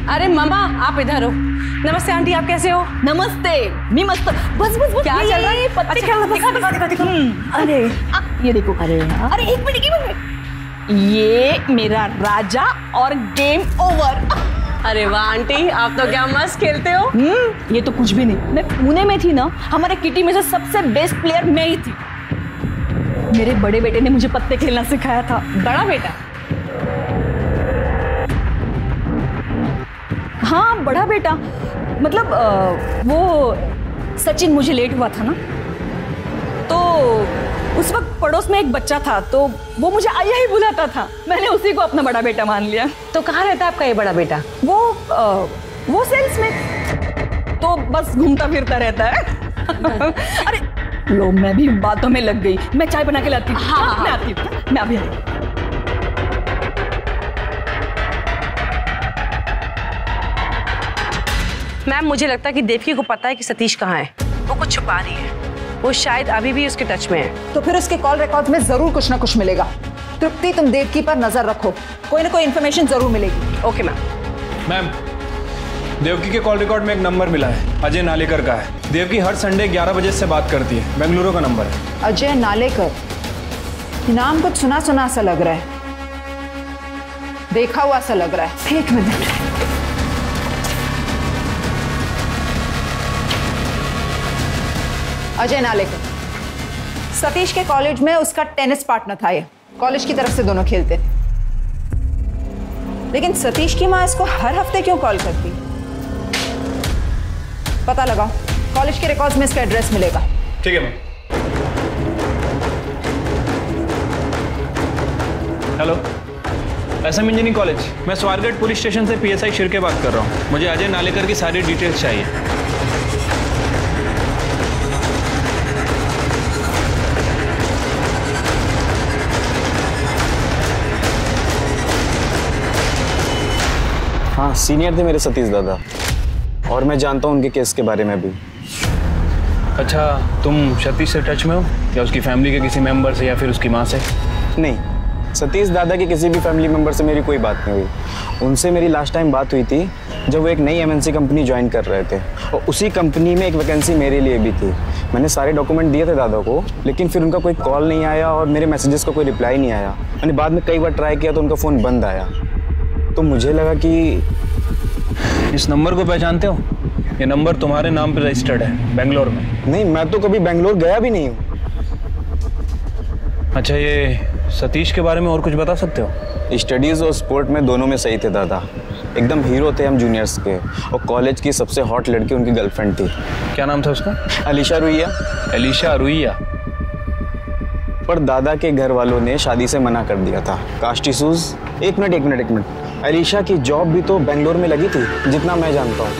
अरे मामा, आप इधर हो। नमस्ते आंटी, आप कैसे हो? नमस्ते, मी मस्त। बस बस बस। क्या चल रहा है? पत्ते अच्छा, दिखा। अरे ये देखो। अरे एक मिनट, ये मेरा राजा और गेम ओवर। अरे वाह आंटी, आप तो क्या मस्त खेलते हो। ये तो कुछ भी नहीं। मैं पुणे में थी ना, हमारे किटी में से सबसे बेस्ट प्लेयर मैं ही थी। मेरे बड़े बेटे ने मुझे पत्ते खेलना सिखाया था। बड़ा बेटा? हाँ बड़ा बेटा, मतलब वो सचिन मुझे लेट हुआ था ना, तो उस वक्त पड़ोस में एक बच्चा था, तो वो मुझे आया ही बुलाता था, मैंने उसी को अपना बड़ा बेटा मान लिया। तो कहाँ रहता है आपका ये बड़ा बेटा? वो सेल्स में, तो बस घूमता फिरता रहता है। अरे लो, मैं भी बातों में लग गई, मैं चाय बना के लाती हूँ। हाँ, मैं आती हूँ, मैं अभी आती हूँ। मैम, मुझे लगता है कि देवकी को पता है कि सतीश कहाँ है, वो कुछ छुपा रही है, वो शायद अभी भी उसके टच में है। तो फिर उसके कॉल रिकॉर्ड में जरूर कुछ ना कुछ मिलेगा। तृप्ति, तुम देवकी पर नजर रखो, कोई ना कोई इन्फॉर्मेशन जरूर मिलेगी। Okay ma'am. मैम, देवकी के कॉल रिकॉर्ड में एक नंबर मिला है, अजय नालेकर का है। देवकी हर संडे 11 बजे से बात करती है, बेंगलुरु का नंबर है। अजय नालेकर, नाम कुछ सुना सुना सा लग रहा है, देखा हुआ सा लग रहा है। एक मिनट, अजय नालेकर, सतीश के कॉलेज में उसका टेनिस पार्टनर था। ये कॉलेज की तरफ से दोनों खेलते थे, लेकिन सतीश की माँ इसको हर हफ्ते क्यों कॉल करती? पता लगाओ, कॉलेज के रिकॉर्ड्स में इसका एड्रेस मिलेगा। ठीक है ma'am. Hello, SM engineering college, मैं स्वारगेट पुलिस स्टेशन से PSI शिरके बात कर रहा हूँ। मुझे अजय नालेकर की सारी डिटेल्स चाहिए। हाँ, सीनियर थे मेरे सतीश दादा, और मैं जानता हूँ उनके केस के बारे में भी। अच्छा, तुम सतीश से टच में हो या उसकी फैमिली के किसी मेंबर से या फिर उसकी माँ से? नहीं, सतीश दादा के किसी भी फैमिली मेंबर से मेरी कोई बात नहीं हुई। उनसे मेरी लास्ट टाइम बात हुई थी जब वो एक नई MNC कंपनी ज्वाइन कर रहे थे, और उसी कंपनी में एक वैकेंसी मेरे लिए भी थी। मैंने सारे डॉक्यूमेंट दिए थे दादा को, लेकिन फिर उनका कोई कॉल नहीं आया और मेरे मैसेजेस का कोई रिप्लाई नहीं आया। मैंने बाद में कई बार ट्राई किया तो उनका फ़ोन बंद आया। तो मुझे लगा कि इस नंबर को पहचानते हो? ये नंबर तुम्हारे नाम पर रजिस्टर्ड है बेंगलोर में। नहीं, मैं तो कभी बेंगलोर गया भी नहीं हूँ। अच्छा, ये सतीश के बारे में और कुछ बता सकते हो? स्टडीज़ और स्पोर्ट में दोनों में सही थे दादा, एकदम हीरो थे हम जूनियर्स के, और कॉलेज की सबसे हॉट लड़की उनकी गर्लफ्रेंड थी। क्या नाम था उसका? अलीशा रुइया। अलीशा रुइया? पर दादा के घर वालों ने शादी से मना कर दिया था, कास्ट इशूज। एक मिनट, अलीशा की जॉब भी तो बेंगलोर में लगी थी, जितना मैं जानता हूँ।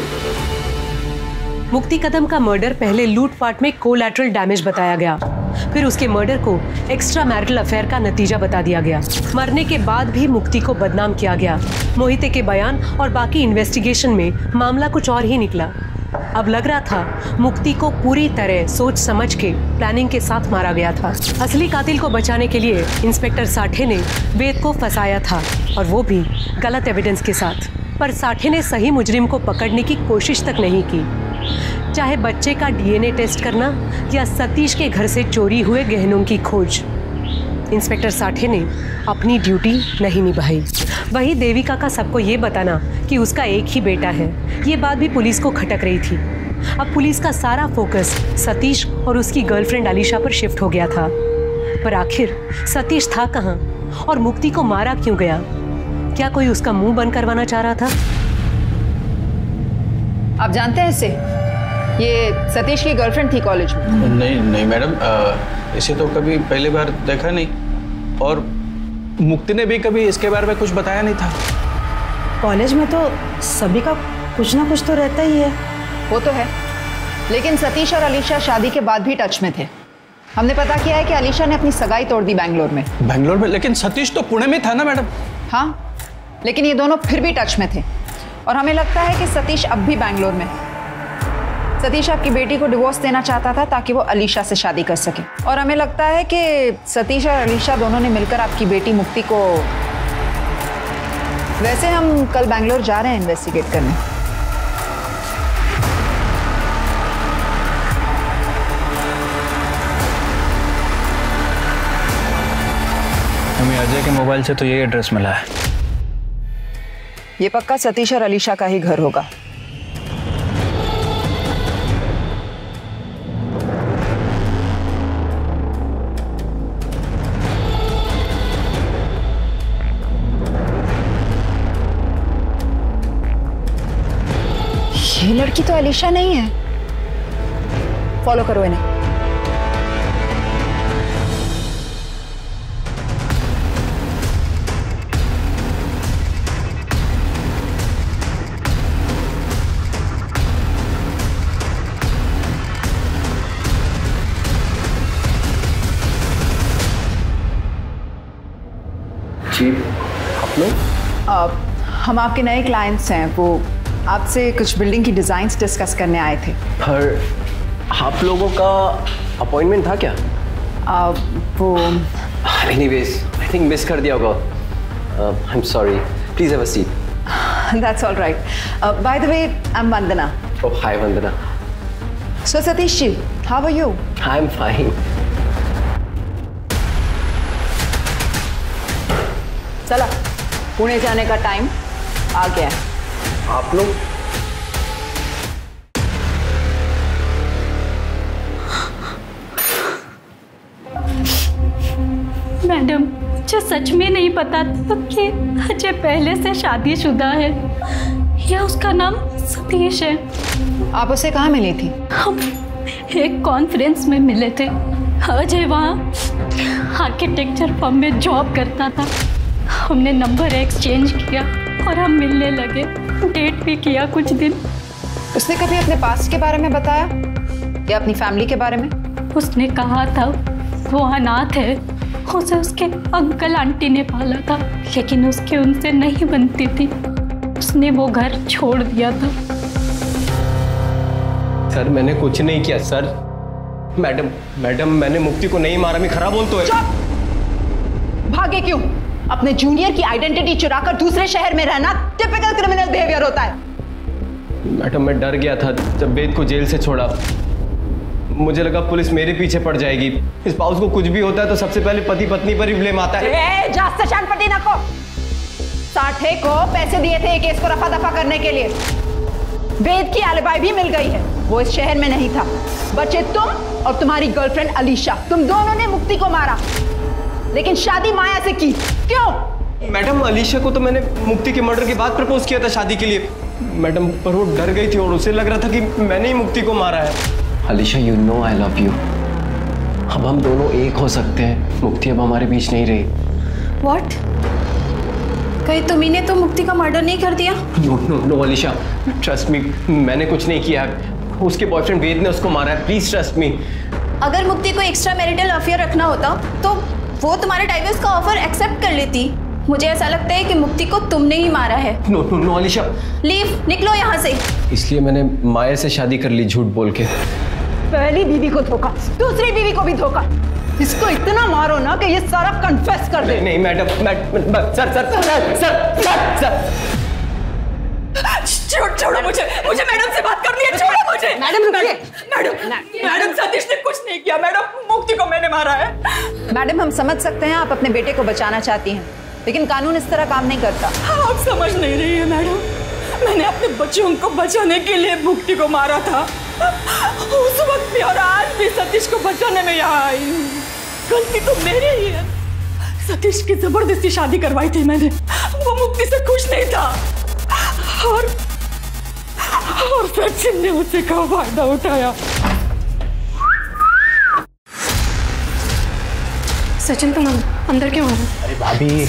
मुक्ति कदम का मर्डर पहले लूटपाट में कोलैटरल डैमेज बताया गया, फिर उसके मर्डर को एक्स्ट्रा मैरिटल अफेयर का नतीजा बता दिया गया। मरने के बाद भी मुक्ति को बदनाम किया गया। मोहिते के बयान और बाकी इन्वेस्टिगेशन में मामला कुछ और ही निकला। अब लग रहा था मुक्ति को पूरी तरह सोच समझ के प्लानिंग के साथ मारा गया था। असली कातिल को बचाने के लिए इंस्पेक्टर साठे ने वेद को फंसाया था, और वो भी गलत एविडेंस के साथ। पर साठे ने सही मुजरिम को पकड़ने की कोशिश तक नहीं की, चाहे बच्चे का DNA टेस्ट करना या सतीश के घर से चोरी हुए गहनों की खोज। इंस्पेक्टर साठे ने अपनी ड्यूटी नहीं निभाई। वही देविका का सबको ये बताना कि उसका एक ही बेटा है, ये बात भी पुलिस को खटक रही थी। अब पुलिस का सारा फोकस सतीश और उसकी गर्लफ्रेंड अलीशा पर शिफ्ट हो गया था। पर आखिर सतीश था कहाँ और मुक्ति को मारा क्यों गया? क्या कोई उसका मुंह बंद करवाना चाह रहा था? आप जानते हैं इसे? ये सतीश की गर्लफ्रेंड थी कॉलेज में। नहीं मैडम, इसे तो कभी पहली बार देखा नहीं, और मुक्ति ने भी कभी इसके बारे में कुछ बताया नहीं था। कॉलेज में तो सभी का कुछ ना कुछ तो रहता ही है। वो तो है, लेकिन सतीश और अलीशा शादी के बाद भी टच में थे। हमने पता किया है कि अलीशा ने अपनी सगाई तोड़ दी बेंगलोर में। बेंगलोर में? लेकिन सतीश तो पुणे में था ना मैडम। हाँ, लेकिन ये दोनों फिर भी टच में थे, और हमें लगता है कि सतीश अब भी बेंगलोर में है। सतीश आपकी बेटी को डिवोर्स देना चाहता था ताकि वो अलीशा से शादी कर सके, और हमें लगता है कि सतीश और अलीशा दोनों ने मिलकर आपकी बेटी मुक्ति को। वैसे हम कल बेंगलोर जा रहे हैं इन्वेस्टिगेट करने। हमें अजय के मोबाइल से तो यही एड्रेस मिला है। ये पक्का सतीश और अलीशा का ही घर होगा। ये लड़की तो अलीशा नहीं है। फॉलो करो इन्हें। जी, आप लोग? हम आपके नए क्लाइंट्स हैं, वो आपसे कुछ बिल्डिंग की डिजाइन्स डिस्कस करने आए थे। पर आप लोगों का अपॉइंटमेंट था क्या? वो एनीवेज, आई थिंक मिस कर दिया होगा। I am sorry, please have a seat. That's all right. By the way, I am Vandana. Oh, hi Vandana. So Satish ji, how are you? I am fine. चला, पुणे जाने का टाइम आ गया है। आप लोग? मैडम, मुझे सच में नहीं पता था कि अजय पहले से शादीशुदा है या उसका नाम सतीश है। आप उसे कहाँ मिली थी? हम एक कॉन्फ्रेंस में मिले थे। अजय वहाँ आर्किटेक्चर फर्म में जॉब करता था। हमने नंबर एक्सचेंज किया और हम मिलने लगे, डेट भी किया कुछ दिन। उसने कभी अपने पास्ट के बारे में बताया या अपनी फैमिली के बारे में? उसने कहा था वो अनाथ है, उसे उसके अंकल आंटी ने पाला था, लेकिन उसके उनसे नहीं बनती थी। उसने वो घर छोड़ दिया था। सर, मैंने कुछ नहीं किया सर। मैडम, मैंने मुक्ति को नहीं मारा। मैं खरा बोल तो है। चुप! भागे क्यों? अपने जूनियर की आइडेंटिटी चुराकर दूसरे शहर में रहना टिपिकल क्रिमिनल बिहेवियर होता है। मैडम, मैं डर गया था जब वेद को जेल से छोड़ा। मुझे लगा पुलिस मेरे पीछे पड़ जाएगी। इस स्पाउस को कुछ भी होता है तो सबसे पहले पति पत्नी पर ही ब्लेम आता है। जास्त शानपट्टी ना को। साठे को पैसे दिए थे केस को रफा दफा करने के लिए। वेद की एलिबाई भी मिल गई है, वो इस शहर में नहीं था। बचे तुम और तुम्हारी गर्लफ्रेंड अलीशा, तुम दोनों ने मुक्ति को मारा, लेकिन शादी माया से की। क्यों? मैडम, अलीशा को तो मैंने मुक्ति के मर्डर के बाद प्रपोज किया था शादी के लिए। मैडम, पर वो डर गई थी और उसे लग रहा था कि मैंने ही मुक्ति को मारा है। Alisha, you know I love you. अब हम दोनों एक हो सकते हैं। मुक्ति अब हमारे बीच नहीं रही। व्हाट? कहीं तुम्ही तो मुक्ति का मर्डर नहीं कर दिया? नो अलीशा, ट्रस्ट मी, मैंने कुछ नहीं किया। उसके बॉयफ्रेंड वेद ने उसको मारा है। Please trust me. अगर मुक्ति को एक्स्ट्रा मैरिटल अफेयर रखना होता तो वो तुम्हारे डाइवोर्स का ऑफर एक्सेप्ट कर लेती। मुझे ऐसा लगता है कि मुक्ति को तुमने ही मारा है। नो अलीशा, लीव, निकलो यहाँ से। इसलिए मैंने माया से शादी कर ली झूठ बोल के। पहली बीवी को धोखा, दूसरी बीवी को भी धोखा। इसको इतना मारो ना कि ये सारा कन्फेस कर दे। नहीं मैडम, सर छोड़ो मुझे मैडम से बात करनी है। छोड़ो मुझे। मैडम सतीश ने कुछ नहीं किया। मैडम, मुक्ति को मैंने मारा है। मैडम, हम समझ सकते हैं आप अपने बेटे को बचाना चाहती हैं, लेकिन कानून इस तरह काम नहीं करता। आप समझ नहीं रही है मैडम। मैंने अपने बच्चों को बचाने के लिए मुक्ति को मारा था उस वक्त भी, और आज भी सतीश को बचाने में यहाँ आई हूँ। गलती तो मेरी ही है। सतीश की जबरदस्ती शादी करवाई थी मैंने। वो मुक्ति से खुश नहीं था और सचिन ने उसे का फायदा उठाया। सचिन, तुम अंदर क्यों आ रहे हो? अरे भाभी,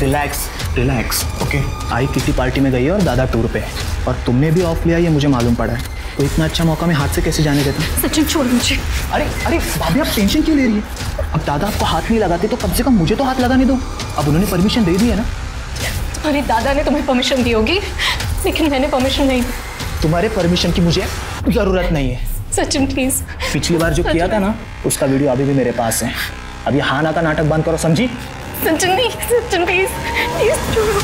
रिलैक्स, ओके। आई किसी पार्टी में गई है और दादा टूर पे है, और तुमने भी ऑफ लिया ये मुझे मालूम पड़ा है। तो इतना अच्छा मौका मैं हाथ से कैसे जाने देता? सचिन, छोड़ मुझे। अरे भाभी, आप टेंशन क्यों ले रही है? अब दादा आपको हाथ नहीं लगाते तो कम से कम मुझे तो हाथ लगाने दो। अब उन्होंने परमिशन दे दी है ना। तुम्हारे दादा ने तुम्हें परमिशन दी होगी, लेकिन मैंने परमिशन नहीं दी। तुम्हारे परमिशन की मुझे जरूरत नहीं है। सचिन प्लीज। पिछली बार जो किया था ना, उसका वीडियो अभी भी मेरे पास है। अब ये हाँ ना का नाटक बंद करो, समझी? सचिन नहीं, सचिन प्लीज छोड़ो।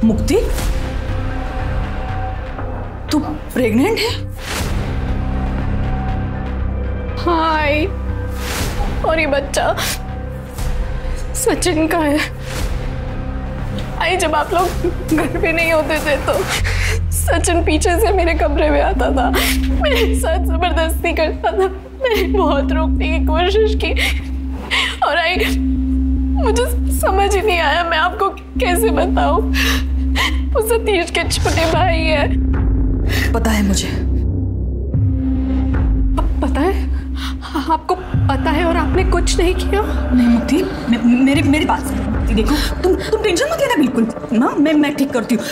मुक्ति, तू प्रेग्नेंट है? हाय, और ये बच्चा सचिन का है। आई जब आप लोग घर पे नहीं होते थे तो सचिन पीछे से मेरे कमरे में आता था, मेरे साथ जबरदस्ती करता था। मैंने बहुत रोकने की कोशिश की और मुझे समझ ही नहीं आया मैं आपको कैसे बताऊं। वो सतीश के छोटे भाई है। पता है मुझे। पता है? आपको पता है और आपने कुछ नहीं किया? नहीं मुक्ति, मेरी बात सुनो। देखो तुम टेंशन मत लेना बिल्कुल ना, मैं ठीक करती हूँ।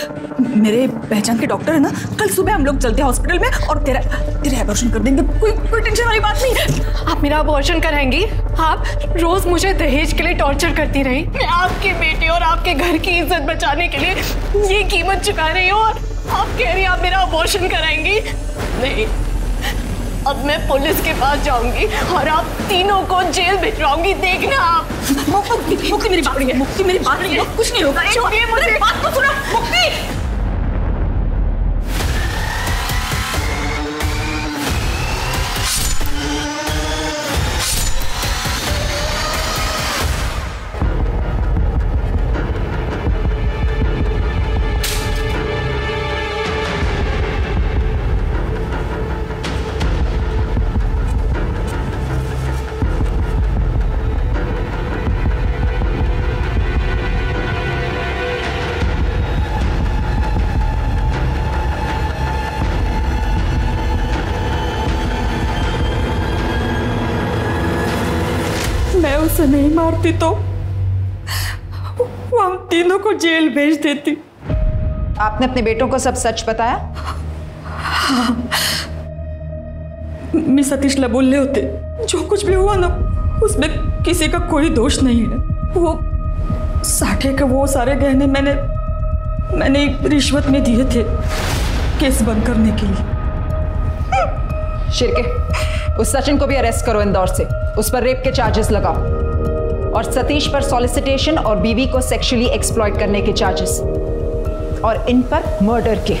मेरे पहचान के डॉक्टर है ना, कल सुबह हम लोग चलते हैं हॉस्पिटल में और तेरा अबॉर्शन कर देंगे। कोई टेंशन वाली बात नहीं है। आप मेरा अबॉर्शन कराएंगी? आप रोज मुझे दहेज के लिए टॉर्चर करती रही। मैं आपके बेटे और आपके घर की इज्जत बचाने के लिए ये कीमत चुका रही हूँ और आप कह रही हैं आप मेरा अबॉर्शन कराएंगी? नहीं, अब मैं पुलिस के पास जाऊंगी और आप तीनों को जेल भिजवाऊंगी। देखना आप। मुक्ति मेरी बात, मुक्ति मेरी बात, कुछ नहीं होगा। छोड़िए मुझे, बात तो सुनो मुक्ति। उसे नहीं मारती तो वो हम तीनों को जेल भेज देती। आपने अपने बेटों को सब सच बताया? हाँ। मिस सतीश लबुल्ले होते, जो कुछ भी हुआ ना उसमें किसी का कोई दोष नहीं है। वो साठे के वो सारे गहने मैंने रिश्वत में दिए थे केस बंद करने के लिए। शिर्के, उस सचिन को भी अरेस्ट करो इंदौर से। उस पर रेप के चार्जेस लगाओ और सतीश पर सॉलिसिटेशन और बीवी को सेक्सुअली एक्सप्लॉइट करने के चार्जेस और इन पर मर्डर के।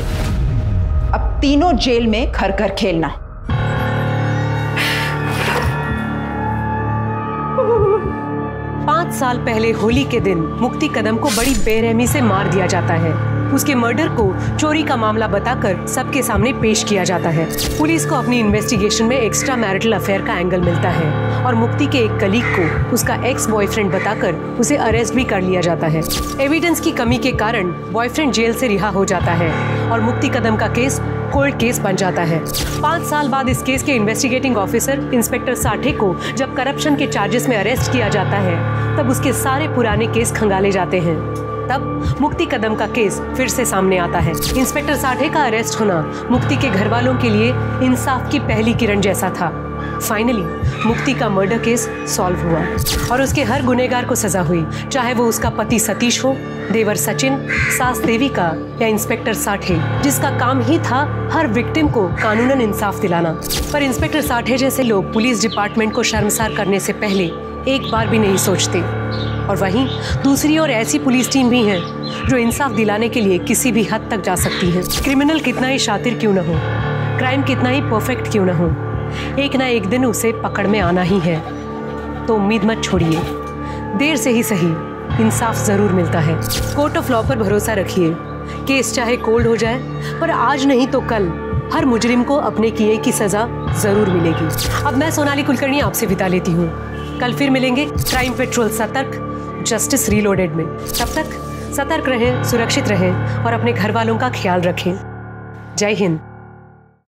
अब तीनों जेल में घर घर खेलना। पांच साल पहले होली के दिन मुक्ति कदम को बड़ी बेरहमी से मार दिया जाता है। उसके मर्डर को चोरी का मामला बताकर सबके सामने पेश किया जाता है। पुलिस को अपनी इन्वेस्टिगेशन में एक्स्ट्रा मैरिटल अफेयर का एंगल मिलता है और मुक्ति के एक कलीग को उसका एक्स बॉयफ्रेंड बताकर उसे अरेस्ट भी कर लिया जाता है। एविडेंस की कमी के कारण बॉयफ्रेंड जेल से रिहा हो जाता है और मुक्ति कदम का केस कोल्ड केस बन जाता है। 5 साल बाद इस केस के इन्वेस्टिगेटिंग ऑफिसर इंस्पेक्टर साठे को जब करप्शन के चार्जेस में अरेस्ट किया जाता है तब उसके सारे पुराने केस खंगाले जाते हैं। तब मुक्ति कदम का केस फिर से सामने आता है। इंस्पेक्टर साठे का अरेस्ट होना मुक्ति के घर वालों के लिए इंसाफ की पहली किरण जैसा था। फाइनली मुक्ति का मर्डर केस सॉल्व हुआ और उसके हर गुनहगार को सजा हुई, चाहे वो उसका पति सतीश हो, देवर सचिन, सास देविका या इंस्पेक्टर साठे, जिसका काम ही था हर विक्टिम को कानूनन इंसाफ दिलाना। पर इंस्पेक्टर साठे जैसे लोग पुलिस डिपार्टमेंट को शर्मसार करने से पहले एक बार भी नहीं सोचते। और वहीं दूसरी ओर ऐसी पुलिस टीम भी है जो इंसाफ दिलाने के लिए किसी भी हद तक जा सकती है। क्रिमिनल कितना ही शातिर क्यों न हो, क्राइम कितना ही परफेक्ट क्यों न हो, एक ना एक दिन उसे पकड़ में आना ही है। तो उम्मीद मत छोड़िए, देर से ही सही इंसाफ जरूर मिलता है। कोर्ट ऑफ लॉ पर भरोसा रखिए। केस चाहे कोल्ड हो जाए पर आज नहीं तो कल हर मुजरिम को अपने किए की सजा जरूर मिलेगी। अब मैं सोनाली कुलकर्णी आपसे विदा लेती हूँ। कल फिर मिलेंगे क्राइम पेट्रोल सतर्क जस्टिस रीलोडेड में। तब तक सतर्क रहें, सुरक्षित रहें और अपने घर वालों का ख्याल रखें। जय हिंद।